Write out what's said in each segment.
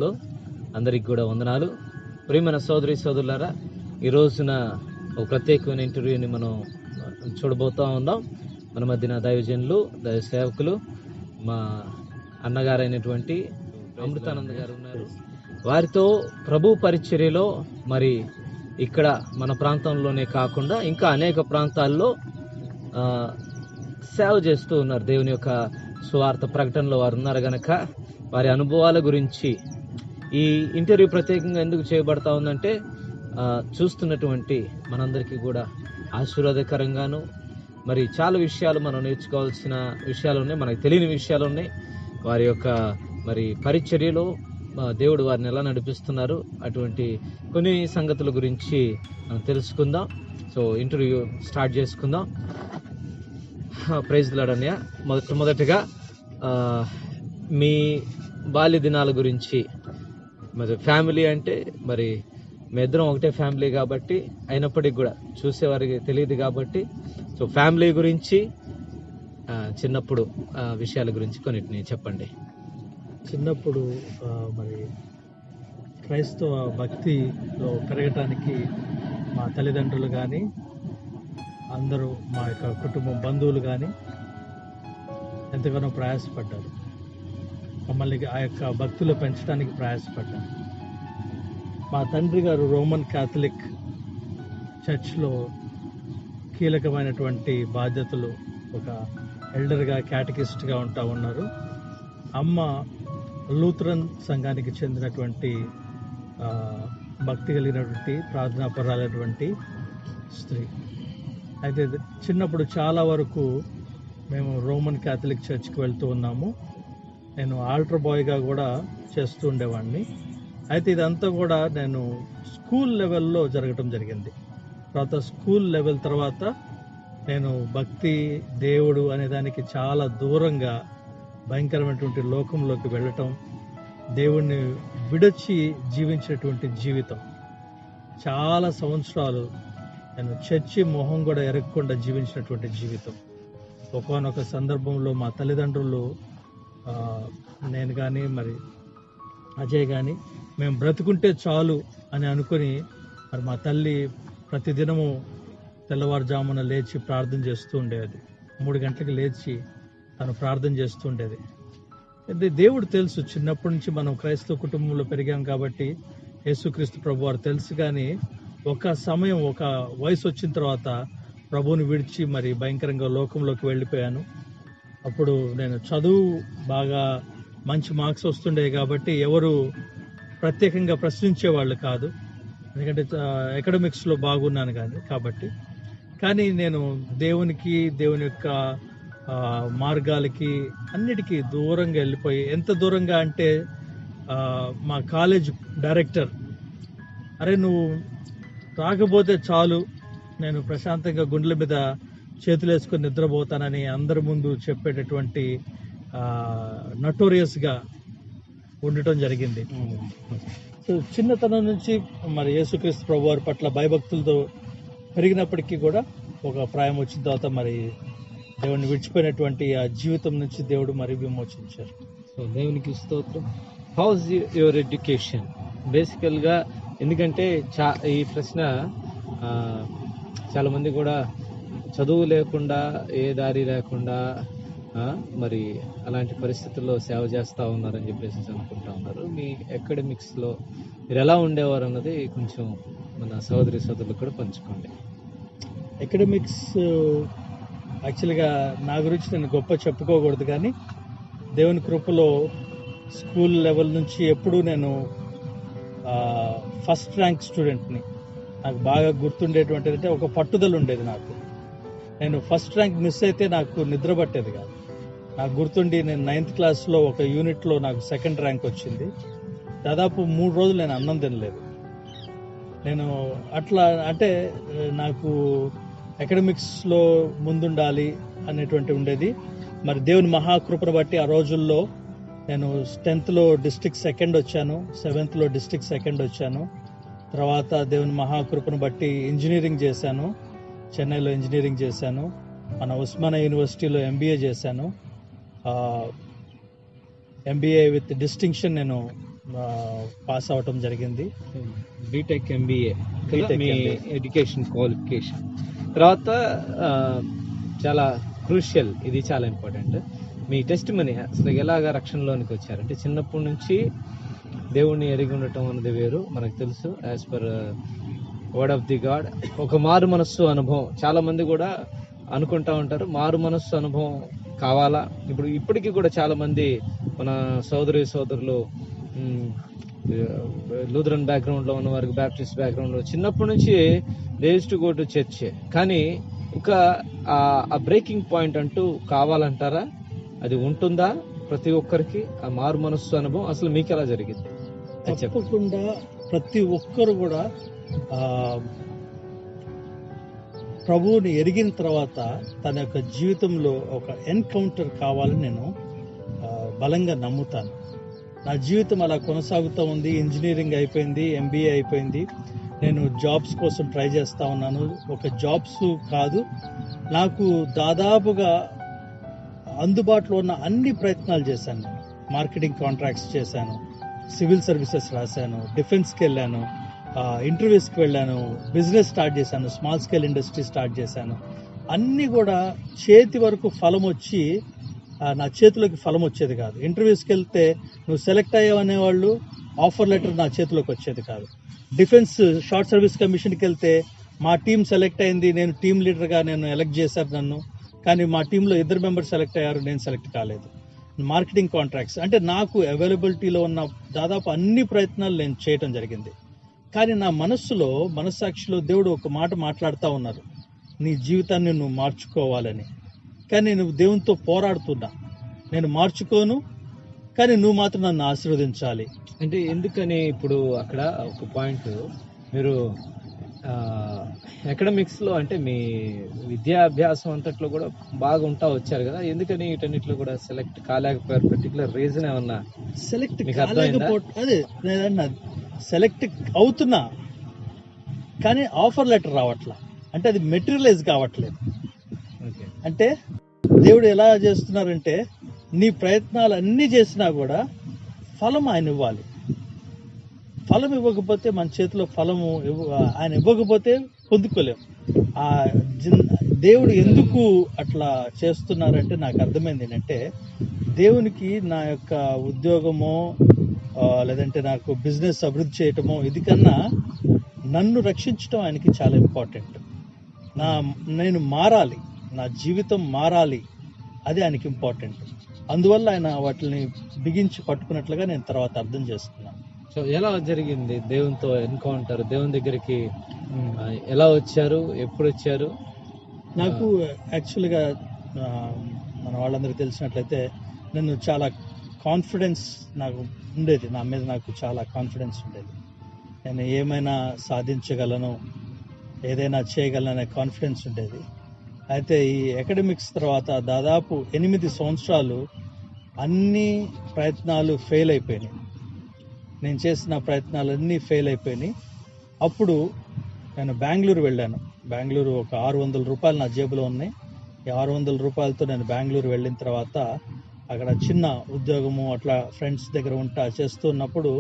నామంలో అందరికి కూడా వందనాలు. ప్రియమైన సోదరి సోదరులారా, ఈ రోజున ఒక ప్రత్యేకమైన ఇంటర్వ్యూని మనం చూడబోతా ఉన్నాం. మన మధ్యన దైవజనులు, దైవ సేవకులు, మా అన్నగారైనటువంటి అమృతానంద గారు ఉన్నారు. వారితో ప్రభు పరిచర్యలో మరి ఇక్కడ మన ప్రాంతంలోనే కాకుండా ఇంకా అనేక ప్రాంతాల్లో సేవ చేస్తూ ఉన్నారు. దేవుని యొక్క సువార్త ప్రకటనలో వారు ఉన్నారు గనక వారి అనుభవాల గురించి ఈ ఇంటర్వ్యూ ప్రత్యేకంగా ఎందుకు చేయబడతా ఉందంటే చూస్తున్నటువంటి మనందరికీ కూడా ఆశీర్వాదకరంగాను మరి చాలా విషయాలు మనం నేర్చుకోవాల్సిన విషయాలు ఉన్నాయి, మనకు తెలియని విషయాలు ఉన్నాయి. వారి యొక్క మరి పరిచర్యలో దేవుడు వారిని ఎలా నడిపిస్తున్నారు అటువంటి కొన్ని సంగతుల గురించి మనం తెలుసుకుందాం. సో ఇంటర్వ్యూ స్టార్ట్ చేసుకుందాం. ప్రైజ్ ది లార్డ్ అన్నయ్య. మొదటగా మీ బాల్య దినాల గురించి, మరి ఫ్యామిలీ అంటే మరి మీ ఇద్దరం ఒకటే ఫ్యామిలీ కాబట్టి అయినప్పటికీ కూడా చూసేవారికి తెలియదు కాబట్టి సో ఫ్యామిలీ గురించి చిన్నప్పుడు విషయాల గురించి కొన్నిటిని చెప్పండి. చిన్నప్పుడు మరి క్రైస్తవ భక్తిలో పెరగటానికి మా తల్లిదండ్రులు కానీ అందరూ మా యొక్క కుటుంబం బంధువులు కానీ ఎంతగానో ప్రయాసపడ్డారు. మమ్మల్ని ఆ యొక్క భక్తిలో పెంచడానికి ప్రయాసపడ్డారు. మా తండ్రి గారు రోమన్ క్యాథలిక్ చర్చ్లో కీలకమైనటువంటి బాధ్యతలు, ఒక ఎల్డర్గా, క్యాటకిస్ట్గా ఉన్నారు. అమ్మ లూథరన్ సంఘానికి చెందినటువంటి భక్తి కలిగినటువంటి ప్రార్థనాపరాలైనటువంటి స్త్రీ. అయితే చిన్నప్పుడు చాలా వరకు మేము రోమన్ క్యాథలిక్ చర్చ్కి వెళ్తూ ఉన్నాము. నేను ఆల్టర్ బాయ్గా కూడా చేస్తూ ఉండేవాడిని. అయితే ఇదంతా కూడా నేను స్కూల్ లెవెల్లో జరగటం జరిగింది. తర్వాత స్కూల్ లెవెల్ తర్వాత నేను భక్తి, దేవుడు అనే దానికి చాలా దూరంగా భయంకరమైనటువంటి లోకంలోకి వెళ్ళటం, దేవుణ్ణి విడచి జీవించినటువంటి జీవితం. చాలా సంవత్సరాలు నేను చర్చి మొహం కూడా ఎరగకుండా జీవించినటువంటి జీవితం. ఒకానొక సందర్భంలో మా తల్లిదండ్రులు, నేను కానీ మరి అజయ్ కానీ మేము బ్రతుకుంటే చాలు అని అనుకుని మరి మా తల్లి ప్రతిదినము తెల్లవారుజామున లేచి ప్రార్థన చేస్తూ ఉండేది. 3 గంటలకు లేచి తను ప్రార్థన చేస్తూ ఉండేది. దేవుడు తెలుసు, చిన్నప్పటి నుంచి మనం క్రైస్తవ కుటుంబంలో పెరిగాం కాబట్టి యేసుక్రీస్తు ప్రభు వారు తెలుసు. కానీ ఒక సమయం, ఒక వయసు వచ్చిన తర్వాత ప్రభువుని విడిచి మరి భయంకరంగా లోకంలోకి వెళ్ళిపోయాను. అప్పుడు నేను చదువు బాగా మంచి మార్క్స్ వస్తుండే కాబట్టి ఎవరు ప్రత్యేకంగా ప్రశ్నించేవాళ్ళు కాదు, ఎందుకంటే ఎకడమిక్స్లో బాగున్నాను కానీ నేను దేవునికి, దేవుని యొక్క మార్గాలకి అన్నిటికీ దూరంగా వెళ్ళిపోయి, ఎంత దూరంగా అంటే మా కాలేజ్ డైరెక్టర్, అరే నువ్వు రాకపోతే చాలు, నేను ప్రశాంతంగా గుండెల మీద చేతులు వేసుకొని నిద్రపోతానని అందరి ముందు చెప్పేటటువంటి నటోరియస్గా ఉండటం జరిగింది. సో చిన్నతనం నుంచి మరి యేసుక్రీస్తు ప్రభు వారి పట్ల భయభక్తులతో పెరిగినప్పటికీ కూడా ఒక ప్రాయం వచ్చిన తర్వాత మరి దేవుడిని విడిచిపోయినటువంటి ఆ జీవితం నుంచి దేవుడు మరి విమోచించారు. సో దేవునికి స్తోత్రం. House your education? బేసికల్గా ఎందుకంటే ఈ ప్రశ్న చాలా మంది కూడా చదువు లేకుండా, ఏ దారి లేకుండా మరి అలాంటి పరిస్థితుల్లో సేవ చేస్తూ ఉన్నారని చెప్పేసి అనుకుంటా ఉన్నారు. మీ అకాడమిక్స్లో మీరు ఎలా ఉండేవారు అన్నది కొంచెం మన సోదరి సోదరులకు కూడా పంచుకోండి. అకాడమిక్స్ యాక్చువల్గా నా గురించి నేను గొప్ప చెప్పుకోకూడదు, కానీ దేవుని కృపలో స్కూల్ లెవెల్ నుంచి ఎప్పుడూ నేను ఫస్ట్ ర్యాంక్ స్టూడెంట్ని. నాకు బాగా గుర్తుండేటువంటిది అంటే ఒక పట్టుదల ఉండేది నాకు. నేను ఫస్ట్ ర్యాంక్ మిస్ అయితే నాకు నిద్ర పట్టేది కాదు. నాకు గుర్తుండి నేను 9th క్లాస్లో ఒక యూనిట్లో నాకు 2nd ర్యాంక్ వచ్చింది. దాదాపు 3 రోజులు నేను అన్నం తినలేదు. నేను అట్లా అంటే నాకు అకాడమిక్స్లో ముందుండాలి అనేటువంటి ఉండేది. మరి దేవుని మహాకృపను బట్టి ఆ రోజుల్లో నేను 10th డిస్ట్రిక్ట్ 2nd వచ్చాను, 7th డిస్ట్రిక్ట్ 2nd వచ్చాను. తర్వాత దేవుని మహాకృపను బట్టి ఇంజనీరింగ్ చేశాను, చెన్నైలో ఇంజనీరింగ్ చేశాను. మన ఉస్మానియా యూనివర్సిటీలో ఎంబీఏ చేశాను. ఎంబీఏ విత్ డిస్టింక్షన్ నేను పాస్ అవటం జరిగింది. బీటెక్ ఎంబీఏ B.Tech మీ MBA. Education qualification. తర్వాత చాలా క్రూషియల్, ఇది చాలా ఇంపార్టెంట్, మీ టెస్ట్ మనీ అసలు ఎలాగా రక్షణలోనికి వచ్చారు. అంటే చిన్నప్పటి నుంచి దేవుణ్ణి ఎరిగి ఉండటం అన్నది వేరు, మనకు తెలుసు, as per word of the God. ఒక మారు మనస్సు అనుభవం చాలా మంది కూడా అనుకుంటా ఉంటారు, మారు మనస్సు అనుభవం కావాలా. ఇప్పటికీ కూడా చాలా మంది మన సోదరులు లూథరన్ బ్యాక్గ్రౌండ్ లో ఉన్న వారికి, బ్యాప్టిస్ట్ బ్యాక్గ్రౌండ్ లో చిన్నప్పటి నుంచి they used to go to church. కానీ ఒక ఆ బ్రేకింగ్ పాయింట్ అంటూ కావాలంటారా? అది ఉంటుందా ప్రతి ఒక్కరికి ఆ మారు మనస్సు అనుభవం? అసలు మీకు ఎలా జరిగింది? తప్పకుండా ప్రతి ఒక్కరు కూడా ప్రభువుని ఎరిగిన తర్వాత తన యొక్క జీవితంలో ఒక ఎన్కౌంటర్ కావాలని నేను బలంగా నమ్ముతాను. నా జీవితం అలా కొనసాగుతూ ఉంది. ఇంజనీరింగ్ అయిపోయింది, ఎంబీఏ అయిపోయింది, నేను జాబ్స్ కోసం ట్రై చేస్తూ ఉన్నాను. ఒక జాబ్స్ కాదు, నాకు దాదాపుగా అందుబాటులో ఉన్న అన్ని ప్రయత్నాలు చేశాను. నేను మార్కెటింగ్ కాంట్రాక్ట్స్ చేశాను, సివిల్ సర్వీసెస్ రాశాను, డిఫెన్స్కి వెళ్ళాను, ఇంటర్వ్యూస్కి వెళ్ళాను, బిజినెస్ స్టార్ట్ చేశాను, స్మాల్ స్కేల్ ఇండస్ట్రీ స్టార్ట్ చేశాను. అన్నీ కూడా చేతి వరకు ఫలం వచ్చి నా చేతిలోకి ఫలం వచ్చేది కాదు. ఇంటర్వ్యూస్కి వెళ్తే నువ్వు సెలెక్ట్ అయ్యావనేవాళ్ళు, ఆఫర్ లెటర్ నా చేతిలోకి వచ్చేది కాదు. డిఫెన్స్ షార్ట్ సర్వీస్ కమిషన్కి వెళ్తే మా టీం సెలెక్ట్ అయింది, నేను టీం లీడర్గా నేను ఎలెక్ట్ చేశారు నన్ను, కానీ మా టీంలో 2 మెంబర్స్ సెలెక్ట్ అయ్యారు, నేను సెలెక్ట్ కాలేదు. మార్కెటింగ్ కాంట్రాక్ట్స్ అంటే నాకు అవైలబిలిటీలో ఉన్న దాదాపు అన్ని ప్రయత్నాలు నేను చేయటం జరిగింది. కానీ నా మనస్సాక్షిలో దేవుడు ఒక మాట మాట్లాడుతూ ఉన్నారు, నీ జీవితాన్ని నువ్వు మార్చుకోవాలని. కానీ నువ్వు దేవునితో పోరాడుతున్నా, నేను మార్చుకోను, కానీ నువ్వు మాత్రం నన్ను ఆశీర్వదించాలి. అంటే ఎందుకని ఇప్పుడు అక్కడ ఒక పాయింట్, మీరు అకాడమిక్స్ లో అంటే మీ విద్యాభ్యాసం అంతట్లో కూడా బాగుంటా వచ్చారు కదా, ఎందుకని వీటన్నిటిలో కూడా సెలెక్ట్ కాలేకపోయారు? పర్టికులర్ రీజన్ ఏమన్నా? సెలెక్ట్ మీకు అర్థమైందా? అదే నేనన్నా, సెలెక్ట్ అవుతున్నా కానీ ఆఫర్ లెటర్ రావట్లా, అంటే అది మెటీరియలైజ్ కావట్లేదు. ఓకే. అంటే దేవుడు ఎలా చేస్తున్నారంటే నీ ప్రయత్నాలు అన్నీ చేసినా కూడా ఫలం ఆయన ఇవ్వాలి. ఫలం ఇవ్వకపోతే మన చేతిలో ఫలము ఆయన ఇవ్వకపోతే పొందుకోలేము. దేవుడు ఎందుకు అట్లా చేస్తున్నారంటే నాకు అర్థమైంది ఏంటంటే, దేవునికి నా యొక్క ఉద్యోగమో లేదంటే నాకు బిజినెస్ అభివృద్ధి చేయటమో ఇది కన్నా నన్ను రక్షించడం ఆయనకి చాలా ఇంపార్టెంట్. నేను మారాలి, నా జీవితం మారాలి, అది ఆయనకి ఇంపార్టెంట్. అందువల్ల ఆయన వాటిని బిగించి పట్టుకున్నట్లుగా నేను తర్వాత అర్థం చేసుకున్నాను. సో ఎలా జరిగింది దేవునితో ఎన్కౌంటర్? దేవుని దగ్గరికి ఎలా వచ్చారు, ఎప్పుడు వచ్చారు? నాకు యాక్చువల్గా మన వాళ్ళందరికీ తెలిసినట్లయితే నేను చాలా కాన్ఫిడెన్స్ నాకు ఉండేది, నా మీద నాకు చాలా కాన్ఫిడెన్స్ ఉండేది. నేను ఏమైనా సాధించగలను, ఏదైనా చేయగలను అనే కాన్ఫిడెన్స్ ఉండేది. అయితే ఈ అకాడమిక్స్ తర్వాత దాదాపు 8 సంవత్సరాలు అన్ని ప్రయత్నాలు ఫెయిల్ అయిపోయినాయి. నేను చేసిన ప్రయత్నాలన్నీ ఫెయిల్ అయిపోయినాయి. అప్పుడు నేను బెంగళూరు వెళ్ళాను. బెంగళూరు ఒక 600 రూపాయలు నా జేబులో ఉన్నాయి. ఈ 600 రూపాయలతో నేను బెంగళూరు వెళ్ళిన తర్వాత అక్కడ చిన్న ఉద్యోగము అట్లా ఫ్రెండ్స్ దగ్గర చేస్తున్నప్పుడు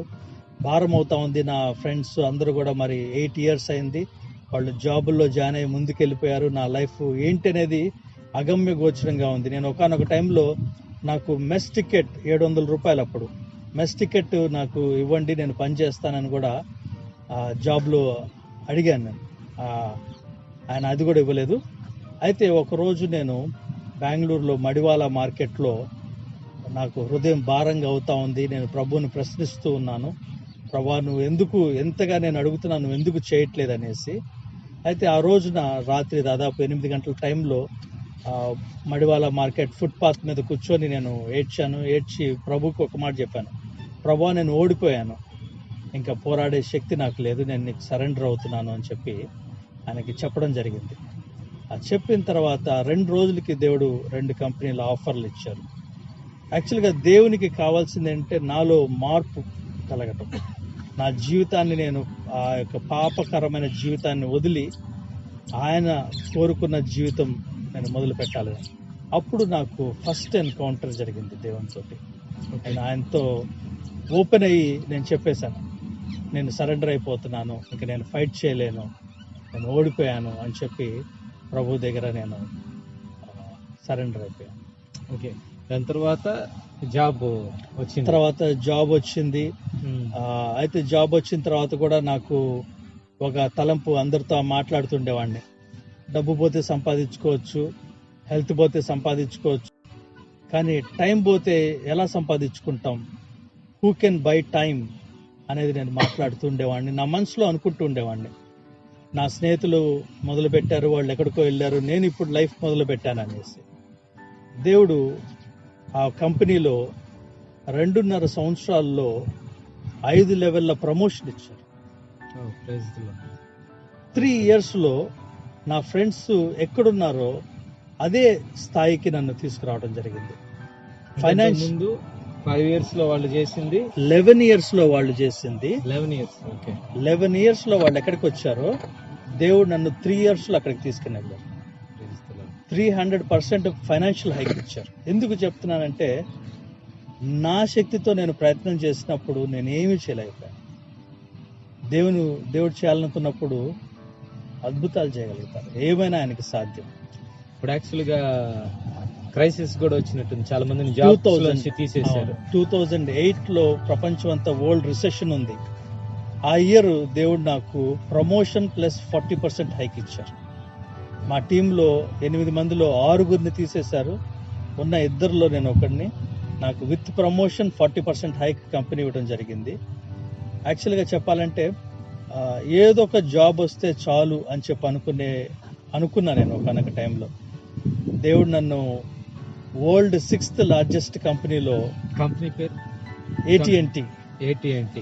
భారం అవుతా ఉంది. నా ఫ్రెండ్స్ అందరూ కూడా మరి 8 years అయింది, వాళ్ళు జాబుల్లో జాయిన్ అయ్యి ముందుకెళ్ళిపోయారు. నా లైఫ్ ఏంటి అనేది అగమ్య గోచరంగా ఉంది. నేను ఒకానొక టైంలో నాకు మెస్ టికెట్ 700 రూపాయలు, అప్పుడు మెస్ టికెట్ నాకు ఇవ్వండి, నేను పని చేస్తానని కూడా జాబ్లో అడిగాను నేను. ఆయన అది కూడా ఇవ్వలేదు. అయితే ఒకరోజు నేను బెంగళూరులో మడివాల మార్కెట్లో నాకు హృదయం భారంగా అవుతా ఉంది. నేను ప్రభువుని ప్రశ్నిస్తూ ఉన్నాను, ప్రభా నువ్వు ఎందుకు, ఎంతగా నేను అడుగుతున్నాను, నువ్వు ఎందుకు చేయట్లేదు అనేసి. అయితే ఆ రోజున రాత్రి దాదాపు 8 గంటల టైంలో మడివాల మార్కెట్ ఫుట్పాత్ మీద కూర్చొని నేను ఏడ్చి ప్రభుకి ఒక మాట చెప్పాను, ప్రభా నేను ఓడిపోయాను, ఇంకా పోరాడే శక్తి నాకు లేదు, నేను నీకు సరెండర్ అవుతున్నాను అని చెప్పి ఆయనకి చెప్పడం జరిగింది. అది చెప్పిన తర్వాత 2 రోజులకి దేవుడు 2 కంపెనీల ఆఫర్లు ఇచ్చారు. యాక్చువల్గా దేవునికి కావాల్సింది ఏంటంటే నాలో మార్పు కలగటం. నా జీవితాన్ని నేను ఆ యొక్క పాపకరమైన జీవితాన్ని వదిలి ఆయన కోరుకున్న జీవితం నేను మొదలు పెట్టాలి. అప్పుడు నాకు ఫస్ట్ ఎన్కౌంటర్ జరిగింది దేవునితోటి. నేను ఆయనతో ఓపెన్ అయ్యి నేను చెప్పేశాను, నేను సరెండర్ అయిపోతున్నాను, ఇంక నేను ఫైట్ చేయలేను, నేను ఓడిపోయాను అని చెప్పి ప్రభు దగ్గర నేను సరెండర్ అయిపోయాను. ఓకే, దాని తర్వాత జాబ్ వచ్చింది. తర్వాత జాబ్ వచ్చింది. అయితే జాబ్ వచ్చిన తర్వాత కూడా నాకు ఒక తలంపు, అందరితో మాట్లాడుతుండేవాడిని, డబ్బు పోతే సంపాదించుకోవచ్చు, హెల్త్ పోతే సంపాదించుకోవచ్చు, కానీ టైం పోతే ఎలా సంపాదించుకుంటాం, హూ కెన్ బై టైం అనేది నేను మాట్లాడుతూ ఉండేవాడిని, నా మనసులో అనుకుంటూ ఉండేవాడిని. నా స్నేహితులు మొదలు పెట్టారు, వాళ్ళు ఎక్కడికో వెళ్ళారు, నేను ఇప్పుడు లైఫ్ మొదలు పెట్టాను అనేసి. దేవుడు ఆ కంపెనీలో 2.5 సంవత్సరాల్లో 5 లెవెల్ల ప్రమోషన్ ఇచ్చారు. 3 ఇయర్స్లో నా ఫ్రెండ్స్ ఎక్కడున్నారో అదే స్థాయికి నన్ను తీసుకురావడం జరిగింది. ముందు 5 years లో వాళ్ళు చేసింది 11 years లో వాళ్ళు చేసింది 11 years. ఓకే, 11 years లో వాళ్ళు ఎక్కడికి వచ్చారో దేవుడు నన్ను 3 years లో అక్కడికి తీసుకుని వెళ్ళారు. 300% ఫైనాన్షియల్ హైక్ ఇచ్చారు. ఎందుకు చెప్తున్నానంటే, నా శక్తితో నేను ప్రయత్నం చేసినప్పుడు నేను ఏమీ చేయలేకపోయాను. దేవుడు చేయాలనుకున్నప్పుడు అద్భుతాలు చేయగలుగుతారు, ఏమైనా ఆయనకి సాధ్యం. ఇప్పుడు యాక్చువల్గా క్రైసిస్ కూడా వచ్చినట్టుంది, చాలా మందిని జాబ్ నుంచి తీసేశారు. 2008లో ప్రపంచం అంతా వరల్డ్ రిసెషన్ ఉంది. ఆ ఇయర్ దేవుడు నాకు ప్రమోషన్ ప్లస్ 40% హైక్ ఇచ్చారు. మా టీంలో 8 మందిలో 6 తీసేశారు, ఉన్న 2లో నేను ఒకడిని. నాకు విత్ ప్రమోషన్ 40% హైక్ కంపెనీ ఇవ్వడం జరిగింది. యాక్చువల్గా చెప్పాలంటే ఏదో ఒక జాబ్ వస్తే చాలు అని చెప్పి అనుకున్నా నేను ఒకనొక టైంలో. దేవుడు నన్ను వరల్డ్ 6th లార్జెస్ట్ కంపెనీలో, కంపెనీ పేరు AT&T,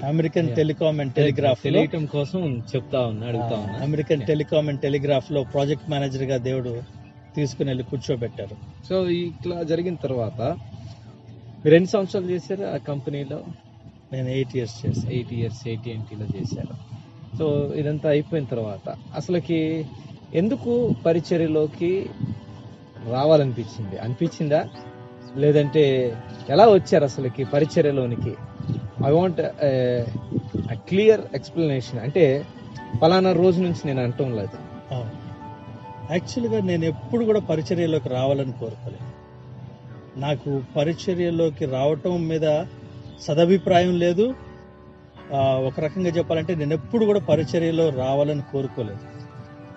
American telecom and telegraph తెలియటం కోసం చెప్తా ఉన్నా, అడుగుతా ఉన్నా. అమెరికన్ టెలికామ్ అండ్ టెలిగ్రాఫ్ లో ప్రాజెక్ట్ మేనేజర్ గా దేవుడు తీసుకుని వెళ్ళి కూర్చోబెట్టారు. సో ఇట్లా జరిగిన తర్వాత మీరు ఎన్ని సంవత్సరాలు చేశారు ఆ కంపెనీలో? నేను 8 years చేశాను. 8 years AT&Tలో చేశారు. సో ఇదంతా అయిపోయిన తర్వాత అసలుకి ఎందుకు పరిచర్యలోకి అనిపించిందా, లేదంటే ఎలా వచ్చారు అసలుకి పరిచర్యలోనికి? I want clear explanation. అంటే పలానా రోజు నుంచి నేను అంటం లేదు. యాక్చువల్గా నేను ఎప్పుడు కూడా పరిచర్యలోకి రావాలని కోరుకోలేదు. నాకు పరిచర్యలోకి రావటం మీద సదభిప్రాయం లేదు. ఒక రకంగా చెప్పాలంటే నేను ఎప్పుడు కూడా పరిచర్యలో రావాలని కోరుకోలేదు.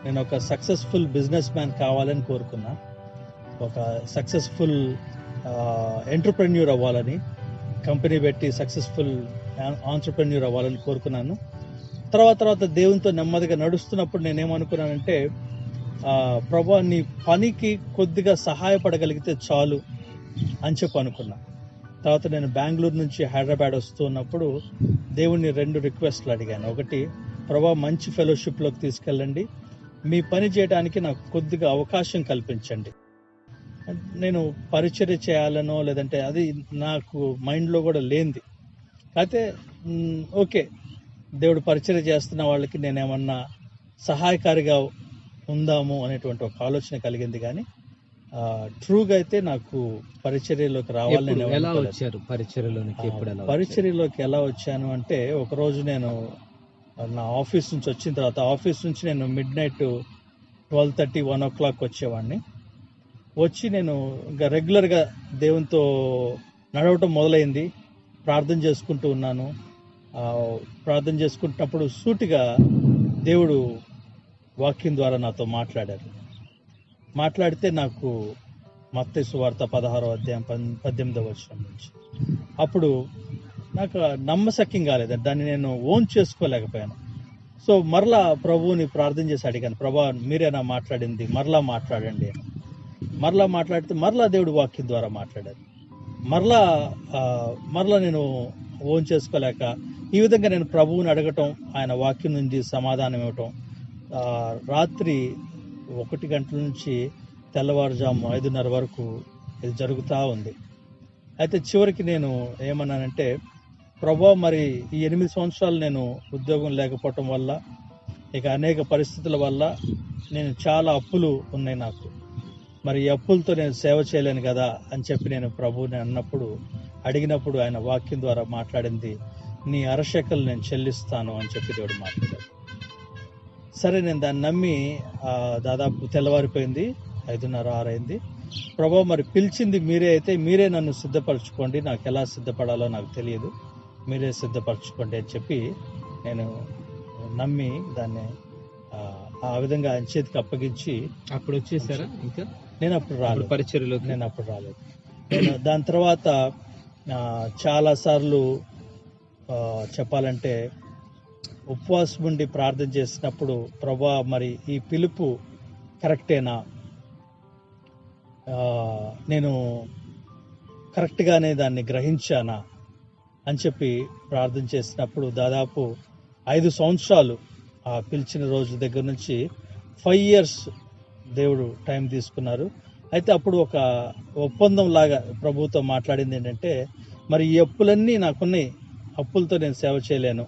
నేను ఒక సక్సెస్ఫుల్ బిజినెస్ మ్యాన్ కావాలని కోరుకున్నా, ఒక సక్సెస్ఫుల్ ఎంటర్ప్రెన్యూర్ అవ్వాలని, కంపెనీ పెట్టి సక్సెస్ఫుల్ ఆంటర్ప్రెన్యూర్ అవ్వాలని కోరుకున్నాను. తర్వాత దేవునితో నెమ్మదిగా నడుస్తున్నప్పుడు నేనేమనుకున్నానంటే, ప్రభా నీ పనికి కొద్దిగా సహాయపడగలిగితే చాలు అని చెప్పి అనుకున్నా. తర్వాత నేను బెంగళూరు నుంచి హైదరాబాద్ వస్తున్నప్పుడు దేవుణ్ణి 2 రిక్వెస్ట్లు అడిగాను. ఒకటి, ప్రభా మంచి ఫెలోషిప్లోకి తీసుకెళ్ళండి, మీ పని చేయడానికి నాకు కొద్దిగా అవకాశం కల్పించండి. నేను పరిచర్య చేయాలనో లేదంటే అది నాకు మైండ్లో కూడా లేనిది. అయితే ఓకే, దేవుడు పరిచర్య చేస్తున్న వాళ్ళకి నేనేమన్నా సహాయకారిగా ఉందాము అనేటువంటి ఒక ఆలోచన కలిగింది. కానీ ట్రూగా అయితే నాకు పరిచర్యలోకి రావాలని. ఎలా వచ్చారు పరిచర్యలోనికి? పరిచర్యలోకి ఎలా వచ్చాను అంటే, ఒకరోజు నేను నా ఆఫీస్ నుంచి వచ్చిన తర్వాత, ఆఫీస్ నుంచి నేను midnight 12:30, 1 o'clock వచ్చేవాడిని. వచ్చి నేను ఇంకా రెగ్యులర్గా దేవునితో నడవటం మొదలైంది. ప్రార్థన చేసుకుంటూ ఉన్నాను. ప్రార్థన చేసుకుంటున్నప్పుడు సూటిగా దేవుడు వాక్యం ద్వారా నాతో మాట్లాడితే నాకు మత్తయి సువార్త 16వ అధ్యాయం 18వ వచనం నుంచి, అప్పుడు నాకు నమ్మశక్యం కాలేదు, దాన్ని నేను ఓన్ చేసుకోలేకపోయాను. సో మరలా ప్రభువుని ప్రార్థన చేసి అడిగాను, ప్రభా మీరేనా మాట్లాడింది, మరలా మాట్లాడండి అని. మరలా మాట్లాడితే మరలా దేవుడు వాక్యం ద్వారా మాట్లాడారు. మరలా నేను ఓన్ చేసుకోలేక ఈ విధంగా నేను ప్రభువుని అడగటం, ఆయన వాక్యం నుంచి సమాధానం ఇవ్వటం, రాత్రి 1 గంటల నుంచి తెల్లవారుజాము 5:30 వరకు ఇది జరుగుతూ ఉంది. అయితే చివరికి నేను ఏమన్నానంటే, ప్రభా మరి ఈ 8 సంవత్సరాలు నేను ఉద్యోగం లేకపోవటం వల్ల, ఇక అనేక పరిస్థితుల వల్ల నేను చాలా అప్పులు ఉన్నాయి నాకు, మరి ఈ అప్పులతో నేను సేవ చేయలేను కదా అని చెప్పి నేను ప్రభువుని అన్నప్పుడు అడిగినప్పుడు ఆయన వాక్యం ద్వారా మాట్లాడింది, నీ అరశకలు నేను చెల్లిస్తాను అని చెప్పి దేవుడు మాట్లాడారు. సరే, నేను దాన్ని నమ్మి దాదాపు తెల్లవారిపోయింది, 5:30, 6 అయింది. ప్రభా, మరి పిలిచింది మీరే అయితే మీరే నన్ను సిద్ధపరచుకోండి, నాకు ఎలా సిద్ధపడాలో నాకు తెలియదు, మీరే సిద్ధపరచుకోండి అని చెప్పి నేను నమ్మి దాన్ని ఆ విధంగా ఆయన చేతికి అప్పగించి అప్పుడు వచ్చేసారా? ఇంకా నేను అప్పుడు రాలేదు, పరిచర్యలో నేను అప్పుడు రాలేదు. దాని తర్వాత చాలాసార్లు చెప్పాలంటే ఉపవాసం ఉండి ప్రార్థన చేసినప్పుడు, ప్రభా మరి ఈ పిలుపు కరెక్టేనా, నేను కరెక్ట్గానే దాన్ని గ్రహించానా అని చెప్పి ప్రార్థన చేసినప్పుడు దాదాపు 5 సంవత్సరాలు ఆ పిలిచిన రోజు దగ్గర నుంచి 5 years దేవుడు టైం తీసుకున్నారు. అయితే అప్పుడు ఒక ఒప్పందం లాగా ప్రభుతో మాట్లాడింది ఏంటంటే, మరి ఈ అప్పులన్నీ నాకున్నాయి, అప్పులతో నేను సేవ చేయలేను,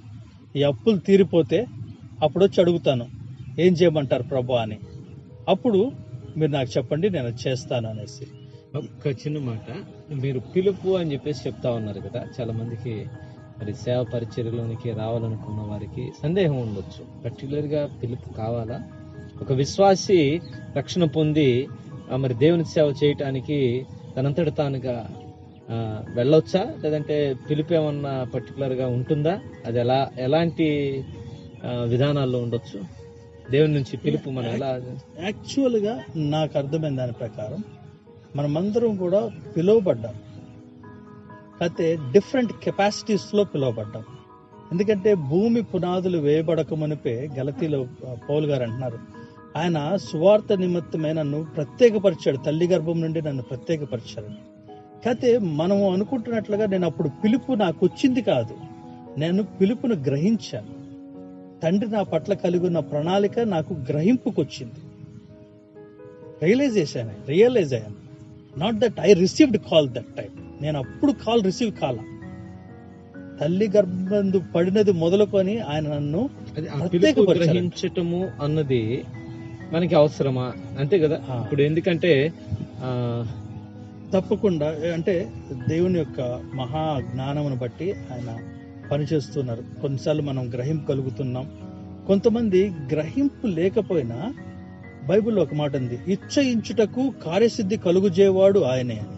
ఈ అప్పులు తీరిపోతే అప్పుడు వచ్చి అడుగుతాను ఏం చేయమంటారు ప్రభు అని, అప్పుడు మీరు నాకు చెప్పండి నేను చేస్తాను అనేసి. ఒక చిన్న మాట, మీరు పిలుపు అని చెప్పేసి చెప్తా ఉన్నారు కదా, చాలా మందికి మరి సేవ పరిచర్యలోనికి రావాలనుకున్న వారికి సందేహం ఉండొచ్చు. పర్టికులర్గా పిలుపు కావాలా? ఒక విశ్వాసి రక్షణ పొంది మరి దేవుని సేవ చేయటానికి తనంతట తానుగా వెళ్ళొచ్చా, లేదంటే పిలుపు ఏమన్నా పర్టికులర్గా ఉంటుందా? అది ఎలాంటి విధానాల్లో ఉండొచ్చు? దేవుని నుంచి పిలుపు మనం ఎలా? యాక్చువల్గా నాకు అర్థమైన దాని ప్రకారం మనమందరం కూడా పిలువబడ్డాం, అయితే డిఫరెంట్ కెపాసిటీస్లో పిలువబడ్డాం. ఎందుకంటే భూమి పునాదులు వేయబడక మునిపే గలతీలో పౌలు గారు అంటున్నారు, ఆయన సువార్త నిమిత్తమే నన్ను ప్రత్యేకపరిచాడు, తల్లి గర్భం నుండి నన్ను ప్రత్యేకపరిచాడు. అయితే మనము అనుకుంటున్నట్లుగా నేను అప్పుడు పిలుపు నాకు వచ్చింది కాదు, నేను పిలుపును గ్రహించాను. తండ్రి నా పట్ల కలిగి ఉన్న ప్రణాళిక నాకు గ్రహింపుకు వచ్చింది, రియలైజ్ అయ్యాను. Not that I received call that time, నేను అప్పుడు కాల్ రిసీవ్ కాల. తల్లి గర్భందు పడినది మొదలుకొని ఆయన నన్ను గ్రహించటము అన్నది మనకి అవసరమా? అంతే కదా. ఇప్పుడు ఎందుకంటే తప్పకుండా, అంటే దేవుని యొక్క మహా జ్ఞానమును బట్టి ఆయన పనిచేస్తున్నారు. కొన్నిసార్లు మనం గ్రహింపు కలుగుతున్నాం, కొంతమంది గ్రహింపు లేకపోయినా బైబిల్లో ఒక మాట ఉంది, ఇచ్చయించుటకు కార్యసిద్ధి కలుగుజేవాడు ఆయనే అని.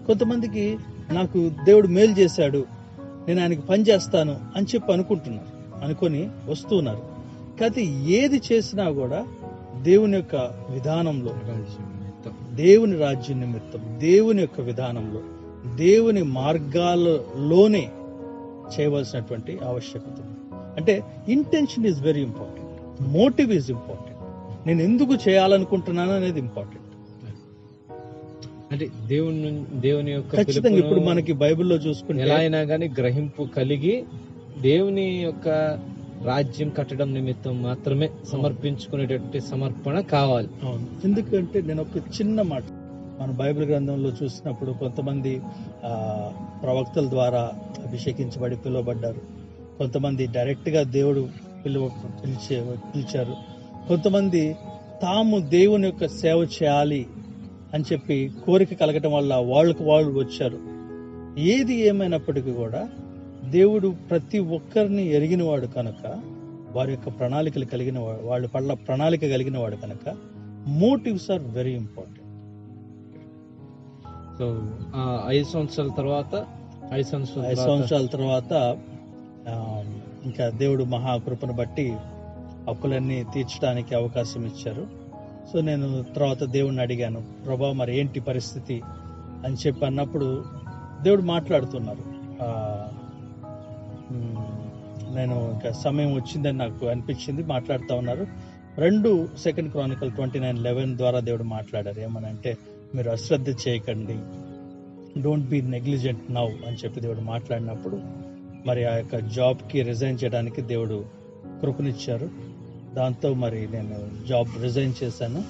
కొంతమందికి నాకు దేవుడు మేలు చేశాడు, నేను ఆయనకి పని చేస్తాను అని చెప్పి అనుకొని వస్తున్నారు. కానీ ఏది చేసినా కూడా దేవుని యొక్క విధానంలో, దేవుని రాజ్యం నిమిత్తం, దేవుని యొక్క విధానంలో, దేవుని మార్గాలలోనే చేయవలసినటువంటి ఆవశ్యకత. అంటే intention is very important, motive is important, నేను ఎందుకు చేయాలనుకుంటున్నాను అనేది ఇంపార్టెంట్. అంటే దేవుని యొక్క ఖచ్చితంగా ఇప్పుడు మనకి బైబిల్లో చూసుకుంటే ఎలా అయినా కానీ గ్రహింపు కలిగి దేవుని యొక్క రాజ్యం కట్టడం నిమిత్తం మాత్రమే సమర్పించుకునేటటువంటి సమర్పణ కావాలి. అవును, ఎందుకంటే నేను ఒక చిన్న మాట, మన బైబిల్ గ్రంథంలో చూసినప్పుడు కొంతమంది ప్రవక్తల ద్వారా అభిషేకించబడి పిలువబడ్డారు, కొంతమంది డైరెక్ట్ గా దేవుడు పిలిచారు, కొంతమంది తాము దేవుని యొక్క సేవ చేయాలి అని చెప్పి కోరిక కలగటం వల్ల వాళ్ళు వచ్చారు. ఏది ఏమైనప్పటికీ కూడా దేవుడు ప్రతి ఒక్కరిని ఎరిగినవాడు కనుక, వారి యొక్క ప్రణాళికలు కలిగిన వాడు, వాళ్ళ పట్ల ప్రణాళిక కలిగిన వాడు కనుక motives are very important. So 5 సంవత్సరాల తర్వాత ఇంకా దేవుడు మహాకృపను బట్టి అప్పులన్నీ తీర్చడానికి అవకాశం ఇచ్చారు. సో నేను తర్వాత దేవుడిని అడిగాను, ప్రభా మరి ఏంటి పరిస్థితి అని చెప్పి అన్నప్పుడు దేవుడు మాట్లాడుతున్నారు. నేను ఇంకా సమయం వచ్చిందని నాకు అనిపించింది, మాట్లాడుతూ ఉన్నారు. 2 Chronicles 29:11 ద్వారా దేవుడు మాట్లాడారు. ఏమనంటే, మీరు అశ్రద్ధ చేయకండి, డోంట్ బీ నెగ్లిజెంట్ నౌ అని చెప్పి దేవుడు మాట్లాడినప్పుడు మరి ఆ యొక్క జాబ్కి రిజైన్ చేయడానికి దేవుడు కృపనిచ్చారు. దాంతో మరి నేను జాబ్ రిజైన్ చేశాను.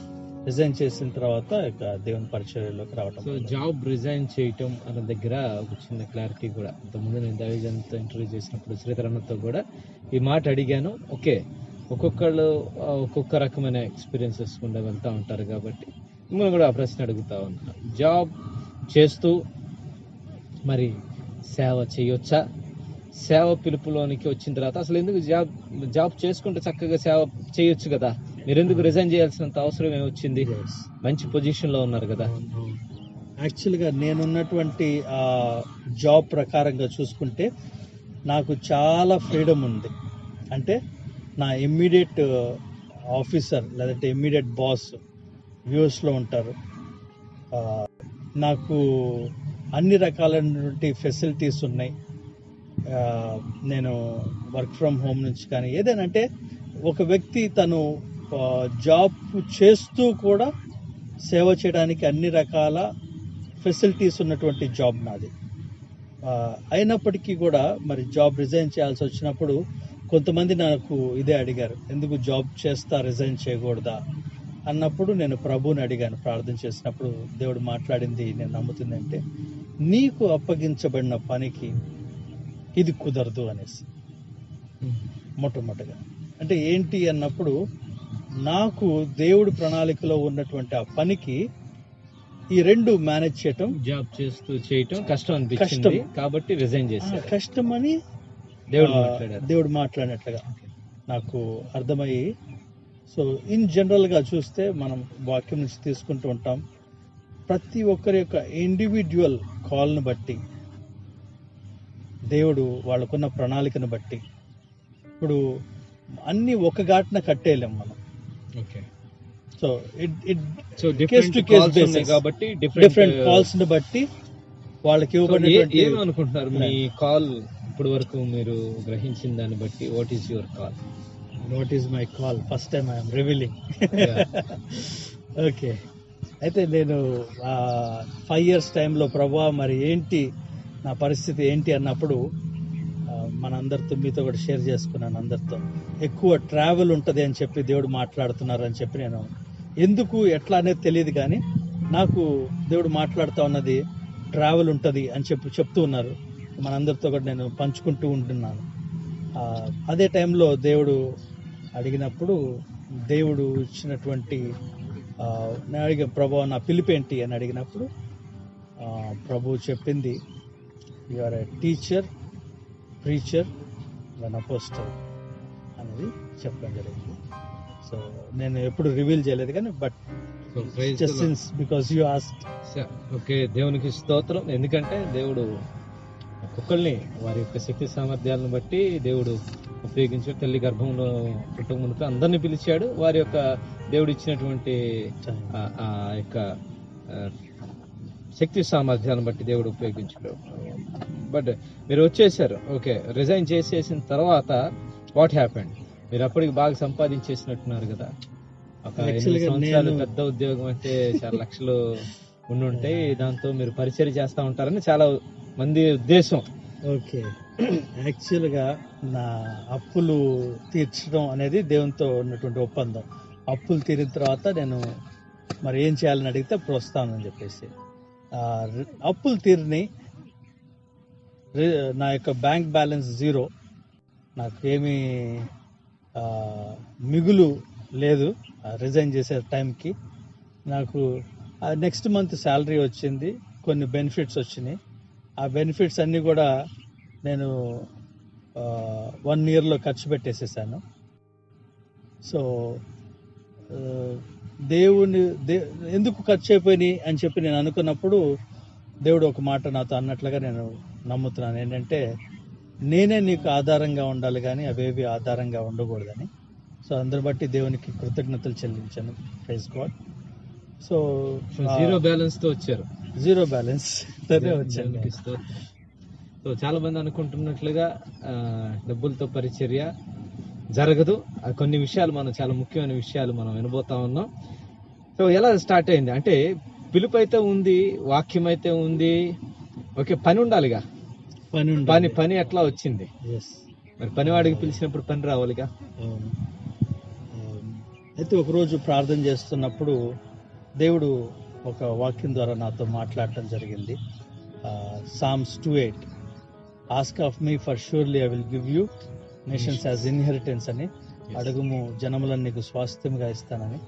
రిజైన్ చేసిన తర్వాత ఇక దేవుని పరిచర్యలోకి రావడం. సో జాబ్ రిజైన్ చేయటం అన్న దగ్గర ఒక చిన్న క్లారిటీ కూడా, ఇంతకుముందు నేను దైవజన్తో ఇంటర్వ్యూ చేసినప్పుడు శ్రీధర్ అన్నతో కూడా ఈ మాట అడిగాను. ఓకే, ఒక్కొక్కళ్ళు ఒక్కొక్క రకమైన ఎక్స్పీరియన్సెస్ కూడా వెళ్తూ ఉంటారు కాబట్టి మిమ్మల్ని కూడా ఆ ప్రశ్న అడుగుతా ఉన్నాను. జాబ్ చేస్తూ మరి సేవ చేయొచ్చా, సేవ పిలుపులోనికి వచ్చిన తర్వాత అసలు ఎందుకు జాబ్ చేసుకుంటే చక్కగా సేవ చేయొచ్చు కదా, మీరు ఎందుకు రిజైన్ చేయాల్సినంత అవసరం ఏమొచ్చింది? మంచి పొజిషన్ లో ఉన్నారు కదా. యాక్చువల్గా నేనున్నటువంటి జాబ్ ప్రకారంగా చూసుకుంటే నాకు చాలా ఫ్రీడమ్ ఉంది. అంటే నా ఇమ్మీడియట్ ఆఫీసర్ లేదంటే ఇమ్మీడియట్ బాస్ యూఎస్లో ఉంటారు. ఆ, నాకు అన్ని రకాలైనటువంటి ఫెసిలిటీస్ ఉన్నాయి. ఆ, నేను వర్క్ ఫ్రమ్ హోమ్ నుంచి కానీ ఏదైనా అంటే ఒక వ్యక్తి తను జాబ్ చేస్తూ కూడా సేవ చేయడానికి అన్ని రకాల ఫెసిలిటీస్ ఉన్నటువంటి జాబ్ నాది. అయినప్పటికీ కూడా మరి జాబ్ రిజైన్ చేయాల్సి వచ్చినప్పుడు కొంతమంది నాకు ఇదే అడిగారు, ఎందుకు జాబ్ చేస్తా రిజైన్ చేయకూడదా అన్నప్పుడు నేను ప్రభువుని అడిగాను. ప్రార్థన చేసినప్పుడు దేవుడు మాట్లాడింది నేను నమ్ముతుందంటే, నీకు అప్పగించబడిన పనికి ఇది కుదరదు అనేసి. మొట్టమొదటిగా అంటే ఏంటి అన్నప్పుడు, నాకు దేవుడి ప్రణాళికలో ఉన్నటువంటి ఆ పనికి ఈ రెండు మేనేజ్ చేయటం, జాబ్ చేస్తూ చేయటం కష్టం అనిపించింది కాబట్టి రిజైన్ చేశారు. కష్టమని దేవుడు మాట్లాడినట్లుగా నాకు అర్థమయ్యి, సో ఇన్ జనరల్గా చూస్తే మనం వాక్యం నుంచి తీసుకుంటూ ఉంటాం, ప్రతి ఒక్కరి యొక్క ఇండివిజువల్ కాల్ని బట్టి దేవుడు వాళ్ళకున్న ప్రణాళికను బట్టి, ఇప్పుడు అన్ని ఒక ఘాటున కట్టేయలేం మనం. So case to case basis కాబట్టి డిఫరెంట్ కాల్స్ ని బట్టి వాళ్ళకి ఇవ్వబడినటువంటి. ఏమనుకుంటున్నారు మీ కాల్ ఇప్పుడు వరకు మీరు గ్రహించిన దాన్ని బట్టి? What is your call? What is my call? First time I'm revealing. Okay, అయితే నేను 5 years టైంలో ప్రభా మరి ఏంటి నా పరిస్థితి ఏంటి అన్నప్పుడు మనందరితో మీతో కూడా షేర్ చేసుకున్నాను. అందరితో ఎక్కువ ట్రావెల్ ఉంటుంది అని చెప్పి దేవుడు మాట్లాడుతున్నారు అని చెప్పి, నేను ఎందుకు ఎట్లా అనేది తెలియదు కానీ నాకు దేవుడు మాట్లాడుతూ ఉన్నది ట్రావెల్ ఉంటుంది అని చెప్పి చెప్తూ ఉన్నారు. మనందరితో కూడా నేను పంచుకుంటూ ఉంటున్నాను. అదే టైంలో దేవుడు అడిగినప్పుడు, దేవుడు ఇచ్చినటువంటి నేను అడిగిన ప్రభు నా పిలిపేంటి అని అడిగినప్పుడు ప్రభు చెప్పింది, you are a teacher, preacher, and apostle అనేది చెప్పడం జరిగింది. సో నేను ఎప్పుడు రివీల్ చేయలేదు కానీ, but just since because you asked. Okay, దేవునికి స్తోత్రం. ఎందుకంటే దేవుడు ఒక్కొక్కరిని వారి యొక్క శక్తి సామర్థ్యాలను బట్టి దేవుడు ఉపయోగించాడు. తల్లి గర్భంలో పుట్టక మునుపు అందరినీ పిలిచాడు. వారి యొక్క దేవుడు ఇచ్చినటువంటి ఆ యొక్క శక్తి సామర్థ్యాలను బట్టి దేవుడు ఉపయోగించాడు. బట్ మీరు వచ్చేసారు, ఓకే, రిజైన్ చేసేసిన తర్వాత వాట్ హ్యాపెండ్? మీరు అప్పటికి బాగా సంపాదించేసినట్టున్నారు కదా. ఒక 8 సంవత్సరాలు పెద్ద ఉద్యోగం అంటే చాలా లక్షలు ఉండుంటాయి, దాంతో మీరు పరిచయం చేస్తూ ఉంటారని చాలా మంది ఉద్దేశం. ఓకే, యాక్చువల్గా నా అప్పులు తీర్చడం అనేది దేవునితో ఉన్నటువంటి ఒప్పందం. అప్పులు తీరిన తర్వాత నేను మరి ఏం చేయాలని అడిగితే అప్పుడు వస్తానని చెప్పేసి, అప్పులు తీరిని నా యొక్క బ్యాంక్ బ్యాలెన్స్ 0, నాకు ఏమీ మిగులు లేదు. రిజైన్ చేసే టైంకి నాకు నెక్స్ట్ మంత్ శాలరీ వచ్చింది, కొన్ని బెనిఫిట్స్ వచ్చినాయి. ఆ బెనిఫిట్స్ అన్నీ కూడా నేను 1 yearలో ఖర్చు పెట్టేసేసాను. సో దేవుని ఎందుకు ఖర్చు అయిపోయినాయి అని చెప్పి నేను అనుకున్నప్పుడు దేవుడు ఒక మాట నాతో అన్నట్లుగా నేను నమ్ముతున్నాను. ఏంటంటే, నేనే నీకు ఆధారంగా ఉండాలి కానీ అవేవి ఆధారంగా ఉండకూడదని. సో అందరి బట్టి దేవునికి కృతజ్ఞతలు చెల్లించాను. Praise God. సో 0 balance తో వచ్చారు. 0 balance తోనే వచ్చాను. సో చాలా మంది అనుకుంటున్నట్లుగా డబ్బులతో పరిచర్య జరగదు. కొన్ని విషయాలు మనం, చాలా ముఖ్యమైన విషయాలు మనం వినబోతా ఉన్నాం. సో ఎలా స్టార్ట్ అయింది అంటే, పిలుపు అయితే ఉంది, వాక్యం అయితే ఉంది, ఓకే, పని ఉండాలిగా. పని ఎట్లా వచ్చింది? మరి పనివాడికి పిలిచినప్పుడు పని రావాలిగా. అయితే ఒకరోజు ప్రార్థన చేస్తున్నప్పుడు దేవుడు ఒక వాక్యం ద్వారా నాతో మాట్లాడటం జరిగింది. Psalms 2:8, ask of me for surely I will give you nations as inheritance అని, అడుగుము జనములను నీకు స్వాస్థ్యంగా ఇస్తానని.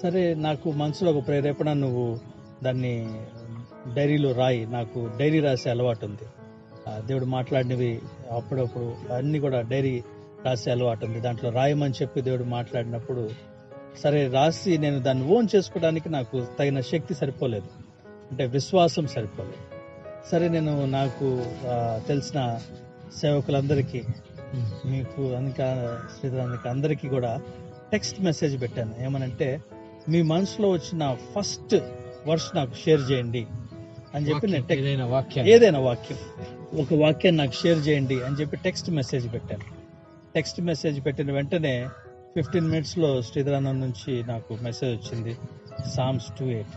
సరే, నాకు మనసులో ఒక ప్రేరేపణ, నువ్వు దాన్ని డైరీలో రాయి. నాకు డైరీ రాసే అలవాటు ఉంది. దేవుడు మాట్లాడినవి అప్పుడప్పుడు అన్నీ కూడా డైరీ రాసే అలవాటు ఉంది. దాంట్లో రాయమని చెప్పి దేవుడు మాట్లాడినప్పుడు సరే రాసి నేను దాన్ని ఓన్ చేసుకోవడానికి నాకు తగిన శక్తి సరిపోలేదు, అంటే విశ్వాసం సరిపోలేదు. సరే నేను నాకు తెలిసిన సేవకులందరికీ, మీకు శ్రీధరానికి అందరికీ కూడా టెక్స్ట్ మెసేజ్ పెట్టాను. ఏమనంటే మీ మనసులో వచ్చిన ఫస్ట్ వర్స్ నాకు షేర్ చేయండి అని చెప్పి నేను ఏదైనా వాక్యం ఒక వాక్యాన్ని నాకు షేర్ చేయండి అని చెప్పి టెక్స్ట్ మెసేజ్ పెట్టాను. టెక్స్ట్ మెసేజ్ పెట్టిన వెంటనే 15 minutesలో శ్రీధరానంద నుంచి నాకు మెసేజ్ వచ్చింది, సామ్స్ 2:8.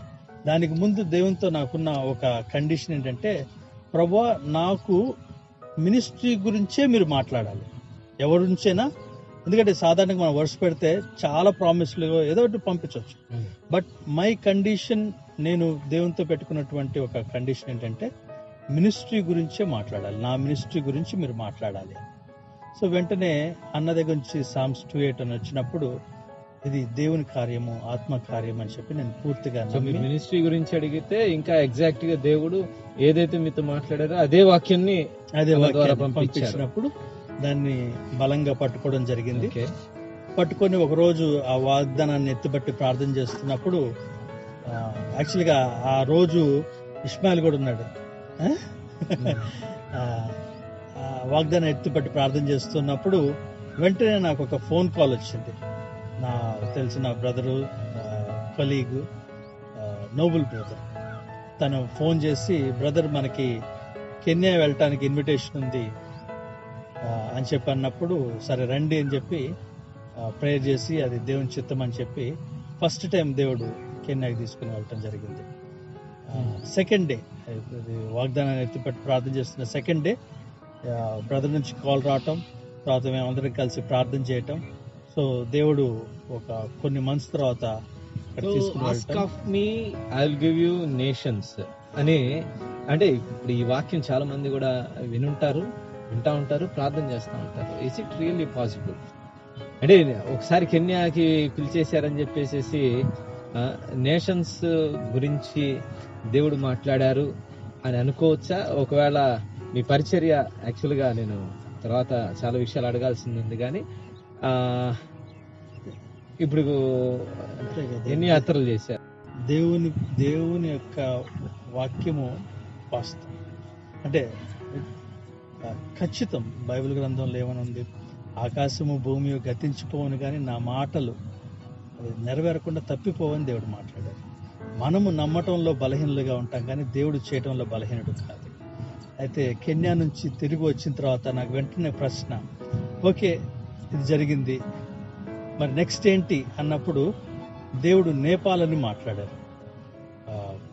దానికి ముందు దేవునితో నాకున్న ఒక కండిషన్ ఏంటంటే, ప్రభువా నాకు మినిస్ట్రీ గురించే మీరు మాట్లాడాలి, ఎవరి నుంచైనా. ఎందుకంటే సాధారణంగా మనం వర్స్ పెడితే చాలా ప్రామిస్లు ఏదో ఒకటి పంపించవచ్చు. బట్ మై కండిషన్, నేను దేవునితో పెట్టుకున్నటువంటి ఒక కండిషన్ ఏంటంటే మినిస్ట్రీ గురించే మాట్లాడాలి, నా మినిస్ట్రీ గురించి మీరు మాట్లాడాలి. సో వెంటనే అన్న దగ్గర నుంచి సామ్స్ 2:8 అని వచ్చినప్పుడు ఇది దేవుని కార్యము, ఆత్మ కార్యం అని చెప్పి నేను పూర్తిగా మినిస్ట్రీ గురించి అడిగితే ఇంకా ఎగ్జాక్ట్ గా దేవుడు ఏదైతే మీతో మాట్లాడారో అదే వాక్యాన్ని పంపించినప్పుడు దాన్ని బలంగా పట్టుకోవడం జరిగింది. పట్టుకొని ఒక రోజు ఆ వాగ్దానాన్ని ఎత్తిబట్టి ప్రార్థన చేస్తున్నప్పుడు, యాక్చువల్గా ఆ రోజు ఇస్మాయిల్ కూడా ఉన్నాడు. వాగ్దానం ఎత్తిపట్టి ప్రార్థన చేస్తున్నప్పుడు వెంటనే నాకు ఒక ఫోన్ కాల్ వచ్చింది. నా తెలిసిన బ్రదరు, కొలీగ్, నోబుల్ బ్రదర్, తను ఫోన్ చేసి, బ్రదర్ మనకి కెన్యా వెళ్ళటానికి ఇన్విటేషన్ ఉంది అని చెప్పి అన్నప్పుడు, సరే రండి అని చెప్పి ప్రేయర్ చేసి అది దేవుని చిత్తం అని చెప్పి ఫస్ట్ టైం దేవుడు కెన్యాకి తీసుకుని వెళ్ళటం జరిగింది. సెకండ్ డే వాగ్దానాన్ని ఎత్తిపట్టి ప్రార్థన చేస్తున్న సెకండ్ డే బ్రదర్ నుంచి కాల్ రావటం, తర్వాత మేమందరం కలిసి ప్రార్థన చేయటం. సో దేవుడు ఒక కొన్ని మంత్స్ తర్వాత నేషన్స్ అని, అంటే ఇప్పుడు ఈ వాక్యం చాలా మంది కూడా వింటా ఉంటారు, ప్రార్థన చేస్తూ ఉంటారు. Is it really possible? అంటే ఒకసారి కెన్యాకి పిలిచేశారని చెప్పేసి నేషన్స్ గురించి దేవుడు మాట్లాడారు అని అనుకోవచ్చా? ఒకవేళ మీ పరిచర్య, యాక్చువల్గా నేను తర్వాత చాలా విషయాలు అడగాల్సింది ఉంది, కానీ ఇప్పుడు ఎన్ని యాత్రలు చేశారు? దేవుని యొక్క వాక్యము వాస్తవం, అంటే ఖచ్చితం. బైబిల్ గ్రంథంలో ఏమనుంది, ఆకాశము భూమి గతించిపోవను కానీ నా మాటలు నెరవేరకుండా తప్పిపోవని దేవుడు మాట్లాడారు. మనము నమ్మటంలో బలహీనులుగా ఉంటాం కానీ దేవుడు చేయటంలో బలహీనుడు కాదు. అయితే కెన్యా నుంచి తిరిగి వచ్చిన తర్వాత నాకు వెంటనే ప్రశ్న, ఓకే ఇది జరిగింది, మరి నెక్స్ట్ ఏంటి అన్నప్పుడు దేవుడు నేపాల్ అని మాట్లాడారు.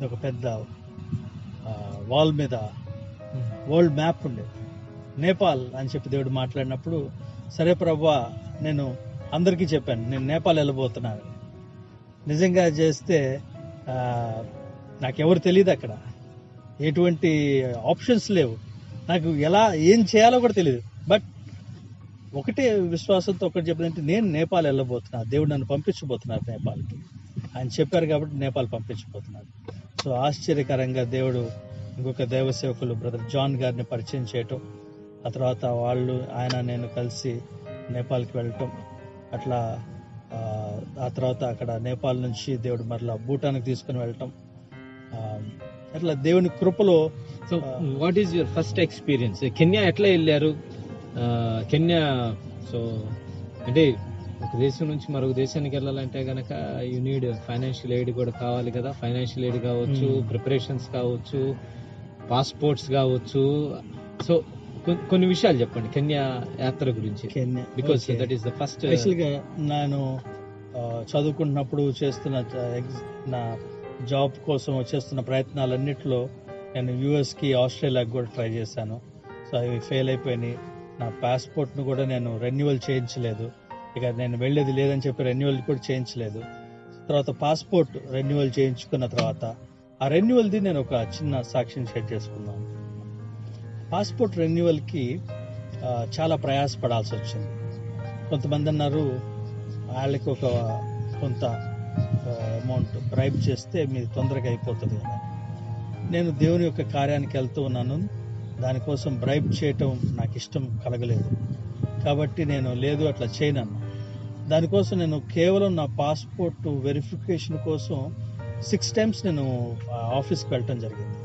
ఒక పెద్ద వాల్ మీద వరల్డ్ మ్యాప్ ఉండేది, నేపాల్ అని చెప్పి దేవుడు మాట్లాడినప్పుడు, సరే ప్రభువా, నేను అందరికీ చెప్పాను నేను నేపాల్ వెళ్ళబోతున్నాను. నిజంగా చేస్తే నాకెవరు తెలియదు, అక్కడ ఎటువంటి ఆప్షన్స్ లేవు, నాకు ఏం చేయాలో కూడా తెలియదు. బట్ ఒకటే విశ్వాసంతో ఒకటి చెప్పదంటే, నేను నేపాల్ వెళ్ళబోతున్నా, దేవుడు నన్ను పంపించబోతున్నారు నేపాల్కి ఆయన చెప్పారు కాబట్టి నేపాల్ పంపించబోతున్నారు. సో ఆశ్చర్యకరంగా దేవుడు ఇంకొక దైవ సేవకులు బ్రదర్ జాన్ గారిని పరిచయం చేయటం, ఆ తర్వాత ఆయన నేను కలిసి నేపాల్కి వెళ్ళటం, అట్లా ఆ తర్వాత అక్కడ నేపాల్ నుంచి దేవుడు మరలా భూటాన్కి తీసుకుని వెళ్ళటం, అట్లా దేవుని కృపలో. So what is your first experience? Kenya ఎట్లా వెళ్ళారు? కెన్యా, సో అంటే ఒక దేశం నుంచి మరొక దేశానికి వెళ్ళాలంటే గనక యు నీడ్ ఫైనాన్షియల్ ఎయిడ్ కూడా కావాలి కదా. ఫైనాన్షియల్ ఎయిడ్ కావచ్చు, ప్రిపరేషన్స్ కావచ్చు, పాస్పోర్ట్స్ కావచ్చు. సో కొన్ని విషయాలు చెప్పండి కెన్యా యాత్ర గురించి. Kenya because that is the first. యాక్చువల్గా నేను చదువుకుంటున్నప్పుడు చేస్తున్న నా జాబ్ కోసం చేస్తున్న ప్రయత్నాలన్నింటిలో నేను యూఎస్కి, ఆస్ట్రేలియాకి కూడా ట్రై చేశాను. సో అవి ఫెయిల్ అయిపోయినాయి. నా పాస్పోర్ట్ను కూడా నేను రెన్యువల్ చేయించలేదు, ఇక నేను వెళ్ళేది లేదని చెప్పి రెన్యువల్ కూడా చేయించలేదు. తర్వాత పాస్పోర్ట్ రెన్యువల్ చేయించుకున్న తర్వాత ఆ రెన్యువల్ది నేను ఒక చిన్న సాక్ష్యం షేర్ చేసుకున్నాను. పాస్పోర్ట్ రెన్యువల్కి చాలా ప్రయాసపడాల్సి వచ్చింది. కొంతమంది అన్నారు వాళ్ళకి కొంత అమౌంట్ బ్రైబ్ చేస్తే మీరు తొందరగా అయిపోతుంది కదా. నేను దేవుని యొక్క కార్యానికి వెళ్తూ ఉన్నాను. దానికోసం బ్రైబ్ చేయటం నాకు ఇష్టం కలగలేదు. కాబట్టి నేను లేదు అట్లా చేయనన్నా. దానికోసం నేను కేవలం నా పాస్పోర్ట్ వెరిఫికేషన్ కోసం 6 times నేను ఆఫీస్కి వెళ్ళటం జరిగింది.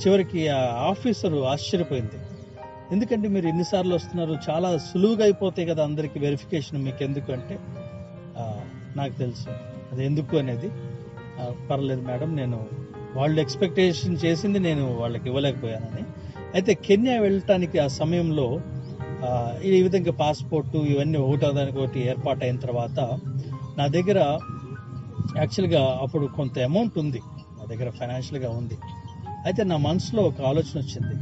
చివరికి ఆ ఆఫీసరు ఆశ్చర్యపోయింది. ఎందుకంటే మీరు ఎన్నిసార్లు వస్తున్నారు, చాలా సులువుగా అయిపోతాయి కదా అందరికీ వెరిఫికేషన్, మీకు ఎందుకు అంటే నాకు తెలుసు అది ఎందుకు అనేది. పర్లేదు మేడం, నేను వాళ్ళు ఎక్స్పెక్టేషన్ చేసింది నేను వాళ్ళకి ఇవ్వలేకపోయానని. అయితే కెన్యా వెళ్ళటానికి ఆ సమయంలో ఈ విధంగా పాస్పోర్టు ఇవన్నీ ఒకటోదానికి ఒకటి ఏర్పాటు అయిన తర్వాత నా దగ్గర యాక్చువల్గా అప్పుడు కొంత అమౌంట్ ఉంది, నా దగ్గర ఫైనాన్షియల్గా ఉంది. అయితే నా మనసులో ఒక ఆలోచన వచ్చింది,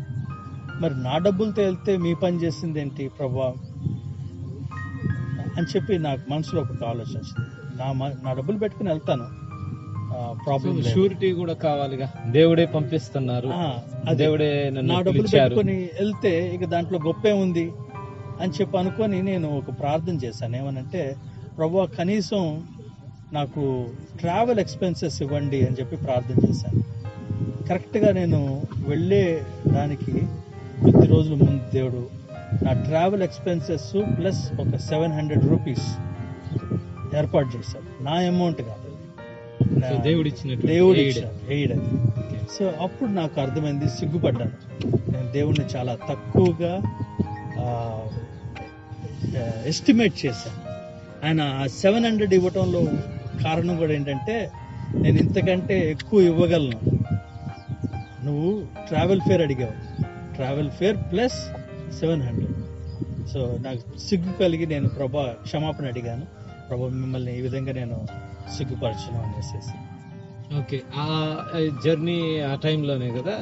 మరి నా డబ్బులతో వెళ్తే మీ పని చేసింది ఏంటి ప్రభా అని చెప్పి నాకు మనసులో ఒక ఆలోచన వచ్చింది. నా డబ్బులు పెట్టుకుని వెళ్తాను, ప్రాబ్లం లేదు. షూరిటీ కూడా కావాలిగా, దేవుడే పంపిస్తున్నారు, దేవుడే నా నన్ను డబ్బులు పిలిచారు. పెట్టుకుని వెళ్తే ఇక దాంట్లో గొప్పే ఉంది అని చెప్పి అనుకొని నేను ఒక ప్రార్థన చేశాను. ఏమనంటే, ప్రభువా కనీసం నాకు ట్రావెల్ ఎక్స్పెన్సెస్ ఇవ్వండి అని చెప్పి ప్రార్థన చేశాను. కరెక్ట్గా నేను వెళ్ళే దానికి కొద్ది రోజుల ముందు దేవుడు నా ట్రావెల్ ఎక్స్పెన్సెస్ ప్లస్ ఒక 700 రూపీస్ ఏర్పాటు చేశాడు. నా అమౌంట్ కాదు, సో దేవుడు ఇచ్చినట్టు దేవుడు ఎయిడ్ అది. సో అప్పుడు నాకు అర్థమైంది, సిగ్గుపడ్డాను. నేను దేవుడిని చాలా తక్కువగా ఎస్టిమేట్ చేశాను. ఆయన 700 ఇవ్వటంలో కారణం కూడా ఏంటంటే, నేను ఇంతకంటే ఎక్కువ ఇవ్వగలను, నువ్వు ట్రావెల్ ఫేర్ అడిగావు, ట్రావెల్ ఫేర్ ప్లస్ 700. సో నాకు సిగ్గు కలిగి నేను ప్రభా క్షమాపణ అడిగాను, ప్రభా మిమ్మల్ని ఈ విధంగా నేను సిగ్గుపరచను అనేసి. ఓకే, ఆ జర్నీ ఆ టైంలోనే కదా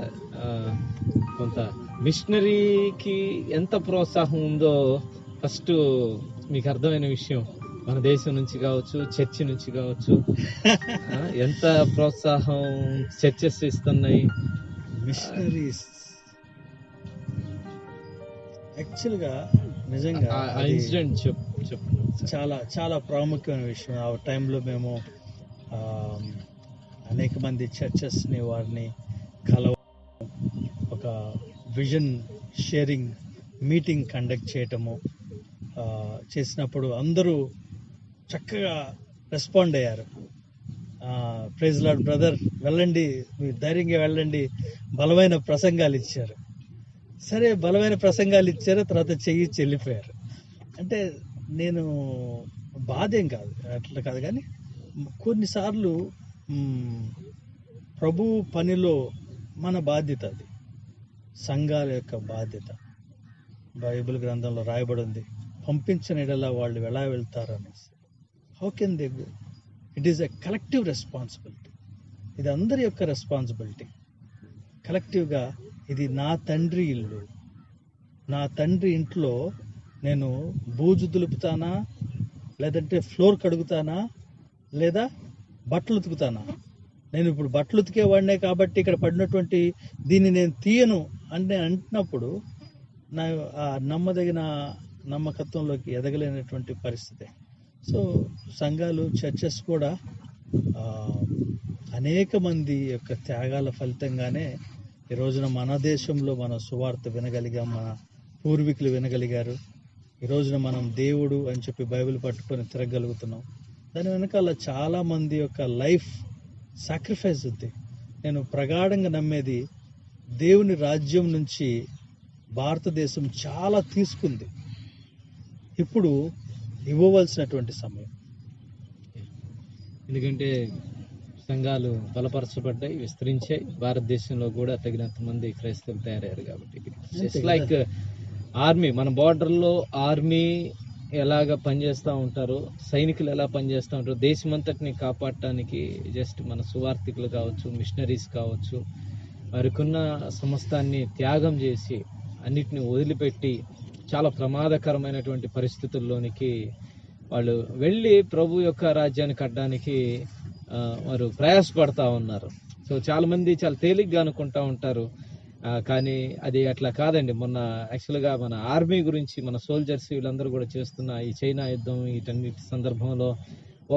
కొంత మిషనరీకి ఎంత ప్రోత్సాహం ఉందో ఫస్ట్ మీకు అర్థమైన విషయం. మన దేశం నుంచి కావచ్చు, చర్చి నుంచి కావచ్చు, ఎంత ప్రోత్సాహం చర్చెస్ ఇస్తున్నాయి. మిషనరీస్ యాక్చువల్గా నిజంగా ఆ ఇన్సిడెంట్ చెప్పు. చాలా చాలా ప్రాముఖ్యమైన విషయం. ఆ టైంలో మేము అనేక మంది చర్చెస్ని వారిని కలవ, ఒక విజన్ షేరింగ్ మీటింగ్ కండక్ట్ చేయటము చేసినప్పుడు అందరూ చక్కగా రెస్పాండ్ అయ్యారు. ప్రైజ్ లార్డ్ బ్రదర్, వెళ్ళండి, మీరు ధైర్యంగా వెళ్ళండి, బలమైన ప్రసంగాలు ఇచ్చారు. సరే, బలమైన ప్రసంగాలు ఇచ్చారు, తర్వాత చెయ్యి వెళ్ళిపోయారు. అంటే నేను బాధేం కాదు, అట్లా కాదు, కానీ కొన్నిసార్లు ప్రభు పనిలో మన బాధ్యత, అది సంఘాల యొక్క బాధ్యత. బైబిల్ గ్రంథంలో రాయబడి ఉంది, పంపించిన ఎడలా వాళ్ళు ఎలా వెళ్తారు అనేసి. How can they go? It is a collective responsibility. ఇది అందరి యొక్క రెస్పాన్సిబిలిటీ కలెక్టివ్గా. ఇది నా తండ్రి ఇల్లు, నా తండ్రి ఇంట్లో నేను బూజు దులుపుతానా, లేదంటే ఫ్లోర్ కడుగుతానా, లేదా బట్టలు ఉతుకుతానా? నేను ఇప్పుడు బట్టలు ఉతికేవాడినే కాబట్టి ఇక్కడ పడినటువంటి దీన్ని నేను తీయను అంటే అంటున్నప్పుడు నా నమ్మదగిన నమ్మకత్వంలోకి ఎదగలేనటువంటి పరిస్థితి. సో సంఘాలు, చర్చెస్ కూడా అనేక మంది యొక్క త్యాగాల ఫలితంగానే ఈ రోజున మన దేశంలో మనం సువార్త వినగలిగాం, మన పూర్వీకులు వినగలిగారు. ఈ రోజున మనం దేవుడు అని చెప్పి బైబిల్ పట్టుకొని తిరగలుగుతున్నాం. దాని వెనకాల చాలా మంది యొక్క లైఫ్ సాక్రిఫైస్ ఉంది. నేను ప్రగాఢంగా నమ్మేది, దేవుని రాజ్యం నుంచి భారతదేశం చాలా తీసుకుంది, ఇప్పుడు ఇవ్వవలసినటువంటి సమయం. ఎందుకంటే సంఘాలు బలపరచబడ్డాయి, విస్తరించాయి, భారతదేశంలో కూడా తగినంత మంది క్రైస్తవులు తయారయ్యారు. కాబట్టి జస్ట్ లైక్ ఆర్మీ, మన బార్డర్లో ఆర్మీ ఎలాగ పనిచేస్తూ ఉంటారో, సైనికులు ఎలా పనిచేస్తూ ఉంటారో, దేశమంతటిని కాపాడటానికి జస్ట్ మన సువార్థికులు కావచ్చు, మిషనరీస్ కావచ్చు, వారికున్న సమస్తాన్ని త్యాగం చేసి అన్నిటిని వదిలిపెట్టి చాలా ప్రమాదకరమైనటువంటి పరిస్థితుల్లోనికి వాళ్ళు వెళ్ళి ప్రభు యొక్క రాజ్యాన్ని కట్టడానికి వారు ప్రయాసపడతా ఉన్నారు. సో చాలా మంది చాలా తేలిగ్గా అనుకుంటా ఉంటారు, కానీ అది అట్లా కాదండి. మొన్న యాక్చువల్గా మన ఆర్మీ గురించి, మన సోల్జర్స్ వీళ్ళందరూ కూడా చేస్తున్న ఈ చైనా యుద్ధం వీటన్నిటి సందర్భంలో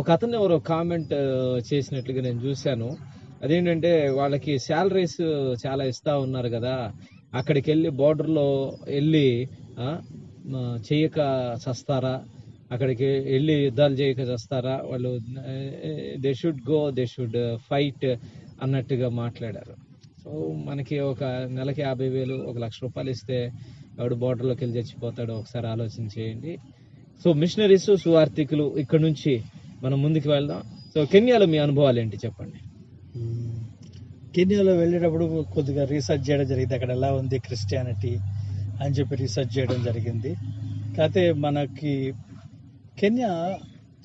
ఒక అతను ఎవరో కామెంట్ చేసినట్లుగా నేను చూశాను. అదేంటంటే, వాళ్ళకి శాలరీస్ చాలా ఇస్తా ఉన్నారు కదా, అక్కడికి వెళ్ళి బోర్డర్లో వెళ్ళి చేయక చస్తారా, అక్కడికి వెళ్ళి యుద్ధాలు చేయక చస్తారా, వాళ్ళు they should go, they should fight అన్నట్టుగా మాట్లాడారు. సో మనకి ఒక నెలకి 50,000 1,00,000 ఇస్తే ఎవడు బోర్డర్లోకి వెళ్ళి చచ్చిపోతాడో ఒకసారి ఆలోచన చేయండి. సో మిషనరీస్, సువార్థికులు ఇక్కడ నుంచి మనం ముందుకు వెళ్దాం. సో కెన్యాలో మీ అనుభవాలు ఏంటి చెప్పండి. కెన్యాలో వెళ్ళేటప్పుడు కొద్దిగా రీసెర్చ్ చేయడం జరిగింది, అక్కడ ఎలా ఉంది క్రిస్టియానిటీ అని చెప్పి రీసెర్చ్ చేయడం జరిగింది. కాకపోతే మనకి కెన్యా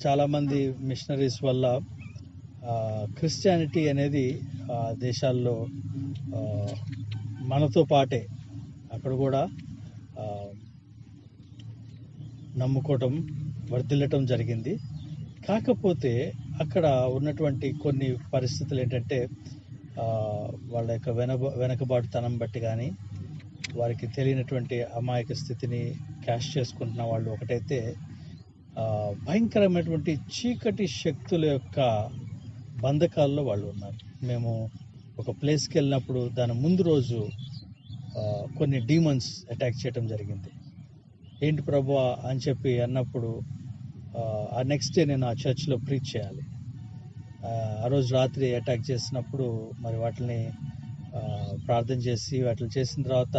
చాలామంది మిషనరీస్ వల్ల క్రిస్టియానిటీ అనేది దేశాల్లో మనతో పాటే అక్కడ కూడా నమ్ముకోవటం, వర్ధిల్లటం జరిగింది. కాకపోతే అక్కడ ఉన్నటువంటి కొన్ని పరిస్థితులు ఏంటంటే వాళ్ళ యొక్క వెనకబాటుతనం బట్టి కానీ, వారికి తెలియనటువంటి అమాయక స్థితిని క్యాష్ చేసుకుంటున్న వాళ్ళు ఒకటైతే, భయంకరమైనటువంటి చీకటి శక్తుల యొక్క బంధకాల్లో వాళ్ళు ఉన్నారు. మేము ఒక ప్లేస్కి వెళ్ళినప్పుడు దాని ముందు రోజు కొన్ని డీమన్స్ అటాక్ చేయడం జరిగింది. ఏంటి ప్రభువా అని చెప్పి అన్నప్పుడు ఆ నెక్స్ట్ డే నేను ఆ చర్చ్లో ప్రీచ్ చేయాలి. ఆ రోజు రాత్రి అటాక్ చేసినప్పుడు మరి వాటిని ప్రార్థన చేసి వాటిని చేసిన తర్వాత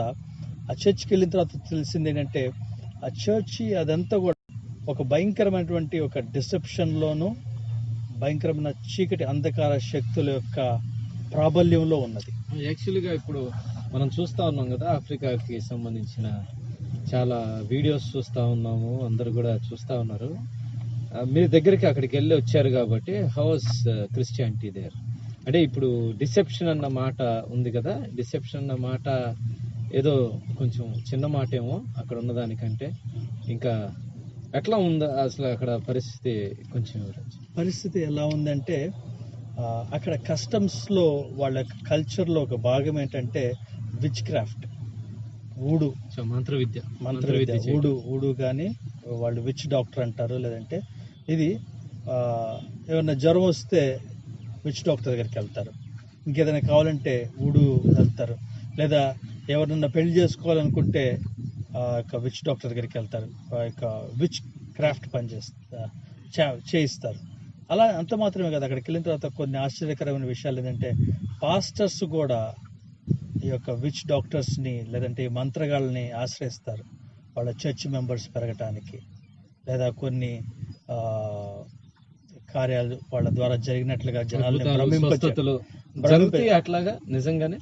ఆ చర్చ్కి వెళ్ళిన తర్వాత తెలిసింది ఏంటంటే, ఆ చర్చి అదంతా కూడా ఒక భయంకరమైనటువంటి ఒక డిసెప్షన్లోనూ భయంకరమైన చీకటి అంధకార శక్తుల యొక్క ప్రాబల్యంలో ఉన్నది. యాక్చువల్గా ఇప్పుడు మనం చూస్తూ ఉన్నాం కదా, ఆఫ్రికాకి సంబంధించిన చాలా వీడియోస్ చూస్తూ ఉన్నాము, అందరు కూడా చూస్తూ ఉన్నారు. మీరు దగ్గరికి అక్కడికి వెళ్ళి వచ్చారు కాబట్టి హౌస్ క్రిస్టియానిటీ దేర్ అంటే ఇప్పుడు డిసెప్షన్ అన్న మాట ఉంది కదా, డిసెప్షన్ అన్న మాట ఏదో కొంచెం చిన్న మాట ఏమో అక్కడ ఉన్నదానికంటే. ఇంకా ఎట్లా ఉందా అసలు అక్కడ పరిస్థితి? కొంచెం పరిస్థితి ఎలా ఉందంటే, అక్కడ కస్టమ్స్లో వాళ్ళ కల్చర్లో ఒక భాగం ఏంటంటే విచ్ క్రాఫ్ట్, ఊడు, మంత్ర విద్య ఊడు కానీ వాళ్ళు విచ్ డాక్టర్ అంటారు. లేదంటే ఇది ఏమన్నా జ్వరం వస్తే విచ్ డాక్టర్ దగ్గరికి వెళ్తారు, ఇంకేదైనా కావాలంటే ఊడు వెళ్తారు. లేదా ఎవరన్నా పెళ్లి చేసుకోవాలనుకుంటే విచ్ డాక్టర్ దగ్గరికి వెళ్తారు, విచ్ క్రాఫ్ట్ పని చేయిస్తారు. అలా అంత మాత్రమే కదా, అక్కడికి వెళ్ళిన తర్వాత కొన్ని ఆశ్చర్యకరమైన విషయాలు ఏంటంటే, పాస్టర్స్ కూడా ఈ యొక్క విచ్ డాక్టర్స్ని లేదంటే ఈ మంత్రగాళ్ళని ఆశ్రయిస్తారు వాళ్ళ చర్చ్ మెంబర్స్ పెరగటానికి, లేదా కొన్ని కార్యాలు వాళ్ళ ద్వారా జరిగినట్లుగా జనాల్ని అట్లాగా నిజంగానే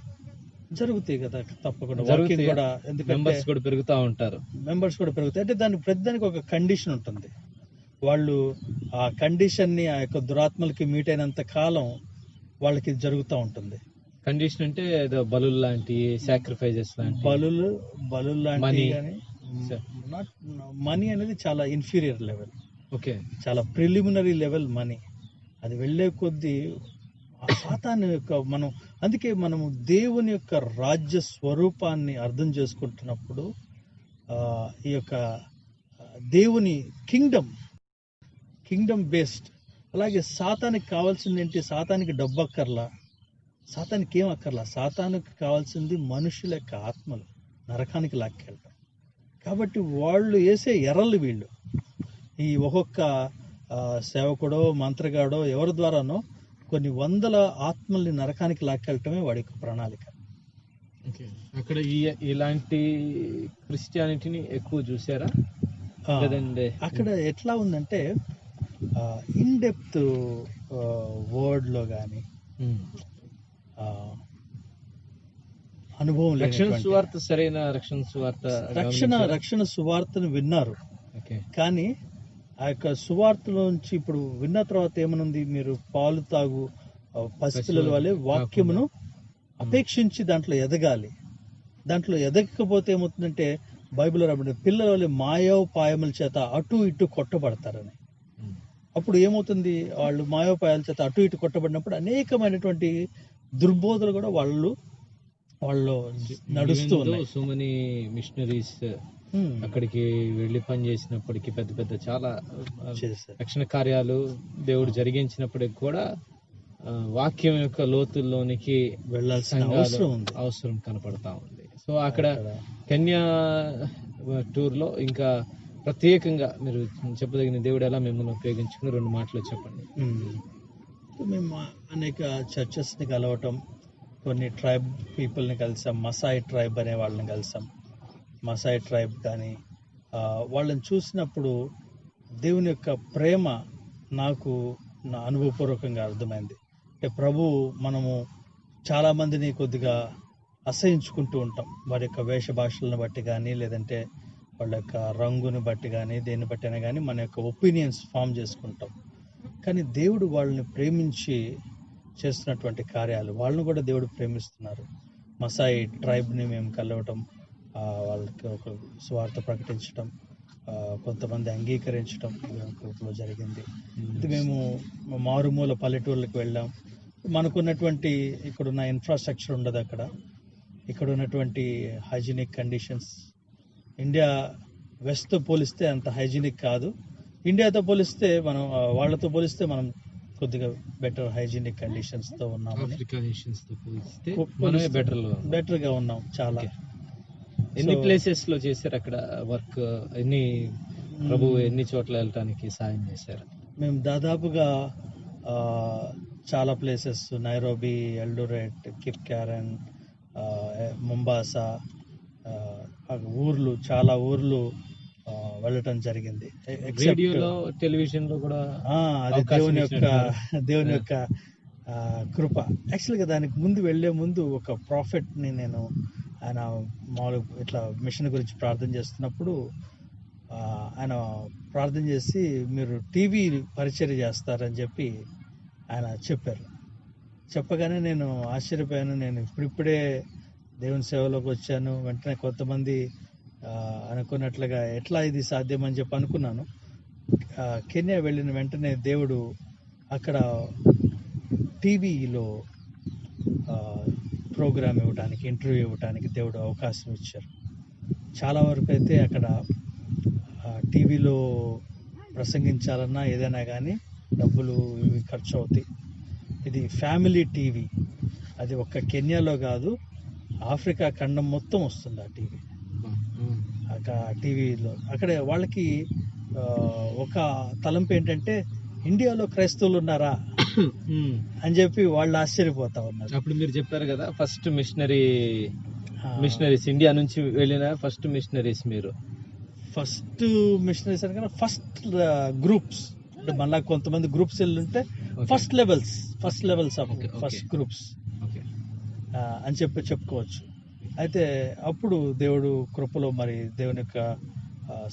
జరుగుతాయి కదా, తప్పకుండా వాకింగ్ కూడా. ఎందుకంటే మెంబర్స్ కూడా పెరుగుతాయి. అంటే ప్రతిదానికి ఒక కండిషన్ ఉంటుంది. వాళ్ళు ఆ కండిషన్ని ఆ యొక్క దురాత్మలకి మీట్ అయినంత కాలం వాళ్ళకి జరుగుతూ ఉంటుంది. కండిషన్ అంటే ఏదో బలు లాంటి సాక్రిఫైజెస్ లాంటి బలు లాంటి కానీ, నాట్ మనీ అనేది చాలా ఇన్ఫీరియర్ లెవెల్, ఓకే, చాలా ప్రిలిమినరీ లెవెల్ మనీ. అది వెళ్ళే కొద్దీ సాతాను యొక్క అందుకే మనము దేవుని యొక్క రాజ్య స్వరూపాన్ని అర్థం చేసుకుంటున్నప్పుడు ఈ యొక్క దేవుని కింగ్డమ్ బేస్డ్. అలాగే సాతానికి కావాల్సింది ఏంటి? సాతానికి డబ్బు అక్కర్లా, సాతానికి ఏం అక్కర్లా. సాతానికి కావాల్సింది మనుషుల యొక్క ఆత్మలు నరకానికి లాక్కెళ్ళటం. కాబట్టి వాళ్ళు వేసే ఎర్రలు వీళ్ళు ఈ ఒక్కొక్క సేవకుడో మంత్రగాడో ఎవరి ద్వారానో కొన్ని వందల ఆత్మల్ని నరకానికి లాక్కెళ్ళటమే వాడి యొక్క ప్రణాళిక. అక్కడ ఇలాంటి క్రిస్టియానిటీని ఎక్కువ చూసారా? అక్కడ ఎట్లా ఉందంటే, ఇన్ డెప్త్ వర్డ్ లో కానీ అనుభవం సరైన రక్షణ సువార్తను విన్నారు, కానీ ఆ యొక్క సువార్తలోంచి ఇప్పుడు విన్న తర్వాత ఏమనుంది? మీరు పాలు తాగు పసిపిల్లల వల్లే వాక్యమును అపేక్షించి దాంట్లో ఎదగాలి. దాంట్లో ఎదగకపోతే ఏమవుతుందంటే, బైబిల్లో రాబడి పిల్లల వల్ల మాయోపాయముల చేత అటు ఇటు కొట్టబడతారని. అప్పుడు ఏమవుతుంది? వాళ్ళు మాయోపాయాల చేత అటు ఇటు కొట్టబడినప్పుడు అనేకమైనటువంటి దుర్బోధలు కూడా వాళ్ళు నడుస్తూ ఉన్నాయి. సో మెనీ మిషనరీస్ అక్కడికి వెళ్ళి పని చేసినప్పటికీ పెద్ద పెద్ద చాలా రక్షణ కార్యాలు దేవుడు జరిగించినప్పటికి కూడా వాక్యం యొక్క లోతుల్లోనికి వెళ్ళాల్సిన అవసరం కనపడతా ఉంది. సో అక్కడ కెన్యా టూర్లో ఇంకా ప్రత్యేకంగా మీరు చెప్పదగిన దేవుడు ఎలా మిమ్మల్ని ఉపయోగించుకుని 2 మాటలు చెప్పండి. మేము అనేక చర్చెస్ని కలవటం, కొన్ని ట్రైబ్ పీపుల్ని కలిసాం. మసాయి ట్రైబ్ అనే వాళ్ళని కలిసాం. మసాయి ట్రైబ్ కానీ వాళ్ళని చూసినప్పుడు దేవుని యొక్క ప్రేమ నాకు నా అనుభవపూర్వకంగా అర్థమైంది. అంటే మనము చాలామందిని కొద్దిగా అసహించుకుంటూ ఉంటాం, వారి యొక్క వేష భాషలను బట్టి కానీ, లేదంటే వాళ్ళ యొక్క రంగుని బట్టి కానీ, దేన్ని బట్టి అయినా కానీ మన యొక్క ఒపీనియన్స్ ఫామ్ చేసుకుంటాం. కానీ దేవుడు వాళ్ళని ప్రేమించి చేస్తున్నటువంటి కార్యాలు, వాళ్ళని కూడా దేవుడు ప్రేమిస్తున్నారు. మసాయి ట్రైబ్ని మేము కలవటం, వాళ్ళకి ఒక సువార్త ప్రకటించడం, కొంతమంది అంగీకరించడం గ్రూప్లో జరిగింది. ఇది మేము మారుమూల పల్లెటూర్లకు వెళ్ళాం. మనకున్నటువంటి ఇక్కడున్న ఇన్ఫ్రాస్ట్రక్చర్ ఉండదు అక్కడ. ఇక్కడ ఉన్నటువంటి హైజీనిక్ కండిషన్స్ ఇండియా వెస్ట్తో పోలిస్తే అంత హైజీనిక్ కాదు. ఇండియాతో పోలిస్తే మనం వాళ్ళతో పోలిస్తే మనం కొద్దిగా బెటర్ హైజీనిక్ కండిషన్స్తో ఉన్నాము. బెటర్గా ఉన్నాం చాలా. ఎన్ని ప్లేసెస్ లో చేశారు అక్కడ వర్క్? ఎన్ని చోట్ల వెళ్ళటానికి సాయం చేశారు? మేము దాదాపుగా చాలా ప్లేసెస్, నైరోబి, ఎల్డోరెట్, కిప్ క్యారన్, ముంబాసా, చాలా ఊర్లు వెళ్ళటం జరిగింది. రేడియోలో, టెలివిజన్ లో కూడా అది దేవుని యొక్క కృప. యాక్చువల్గా దానికి వెళ్లే ముందు ఒక ప్రాఫిట్ని ఆయన మామూలుగా ఇట్లా మిషన్ గురించి ప్రార్థన చేస్తున్నప్పుడు ఆయన ప్రార్థన చేసి మీరు టీవీ పరిచర్య చేస్తారని చెప్పి ఆయన చెప్పగానే నేను ఆశ్చర్యపోయాను. నేను ఇప్పుడిప్పుడే దేవుని సేవలోకి వచ్చాను. వెంటనే కొంతమంది అనుకున్నట్లుగా ఎట్లా ఇది సాధ్యమని చెప్పి అనుకున్నాను. కెన్యా వెళ్ళిన వెంటనే దేవుడు అక్కడ టీవీలో ప్రోగ్రామ్ ఇవ్వడానికి, ఇంటర్వ్యూ ఇవ్వడానికి దేవుడు అవకాశం ఇచ్చారు. చాలా వరకు అయితే అక్కడ టీవీలో ప్రసంగించాలన్నా ఏదైనా కానీ డబ్బులు ఇవి ఖర్చు అవుతాయి. ఇది ఫ్యామిలీ టీవీ. అది ఒక్క కెన్యాలో కాదు, ఆఫ్రికా ఖండం మొత్తం వస్తుంది ఆ టీవీ. టీవీలో అక్కడ వాళ్ళకి ఒక తలంపు ఏంటంటే ఇండియాలో క్రైస్తవులు ఉన్నారా అని చెప్పి వాళ్ళు ఆశ్చర్యపోతా ఉన్నారు. అప్పుడు మీరు చెప్పారు కదా, ఫస్ట్ మిషనరీస్ ఇండియా నుంచి వెళ్ళిన ఫస్ట్ మిషనరీస్ మీరు. ఫస్ట్ మిషనరీస్ అనగా ఫస్ట్ గ్రూప్స్, అంటే మళ్ళా కొంతమంది గ్రూప్స్ వెళ్ళుంటే first levels of first groups అని చెప్పుకోవచ్చు. అయితే అప్పుడు దేవుడు కృపలో మరి దేవుని యొక్క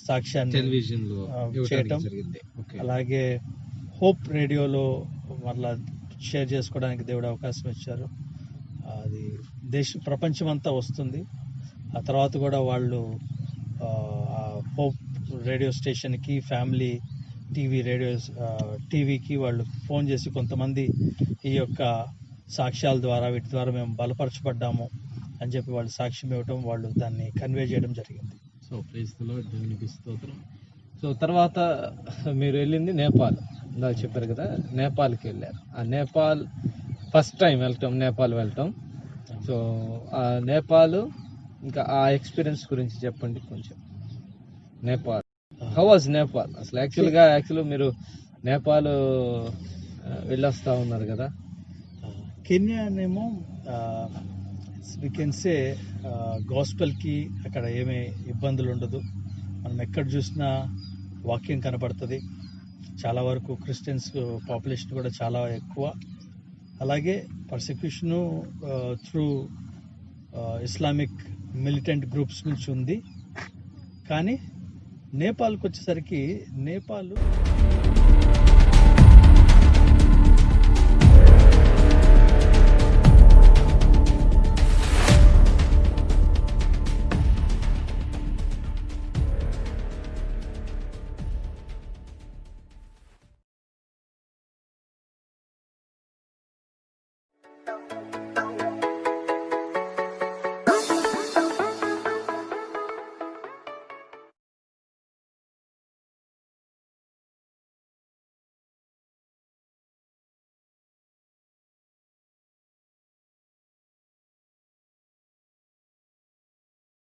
సాక్ష్యాన్ని టెలివిజన్ లో చేయటం, అలాగే హోప్ రేడియోలో మళ్ళా షేర్ చేసుకోవడానికి దేవుడు అవకాశం ఇచ్చారు. అది ప్రపంచమంతా వస్తుంది. ఆ తర్వాత కూడా వాళ్ళు హోప్ రేడియో స్టేషన్కి, ఫ్యామిలీ టీవీకి వాళ్ళు ఫోన్ చేసి కొంతమంది ఈ యొక్క సాక్ష్యాల ద్వారా, వీటి ద్వారా మేము బలపరచబడ్డాము అని చెప్పి వాళ్ళు సాక్ష్యం ఇవ్వటం, వాళ్ళు దాన్ని కన్వే చేయడం జరిగింది. సో ప్రైజ్ ది లార్డ్, దేవునికి స్తోత్రం. సో తర్వాత మీరు వెళ్ళింది నేపాల్, ఇందాక చెప్పారు కదా, నేపాల్కి వెళ్ళారు. ఆ నేపాల్ ఫస్ట్ టైం నేపాల్ వెళ్ళటం. సో ఆ నేపాల్ ఇంకా ఆ ఎక్స్పీరియన్స్ గురించి చెప్పండి కొంచెం. నేపాల్, హౌ వాజ్ నేపాల్ అసలు? యాక్చువల్గా మీరు నేపాల్ వెళ్ళొస్తా ఉన్నారు కదా. కెన్యానేమో వి కెన్ సే గాస్పెల్కి అక్కడ ఏమీ ఇబ్బందులు ఉండదు. మనం ఎక్కడ చూసినా వాక్యం కనబడుతుంది. చాలా వరకు క్రిస్టియన్స్ పాపులేషన్ కూడా చాలా ఎక్కువ. అలాగే పర్సిక్యూషను త్రూ ఇస్లామిక్ మిలిటెంట్ గ్రూప్స్ నుంచి ఉంది. కానీ నేపాల్కి వచ్చేసరికి నేపాల్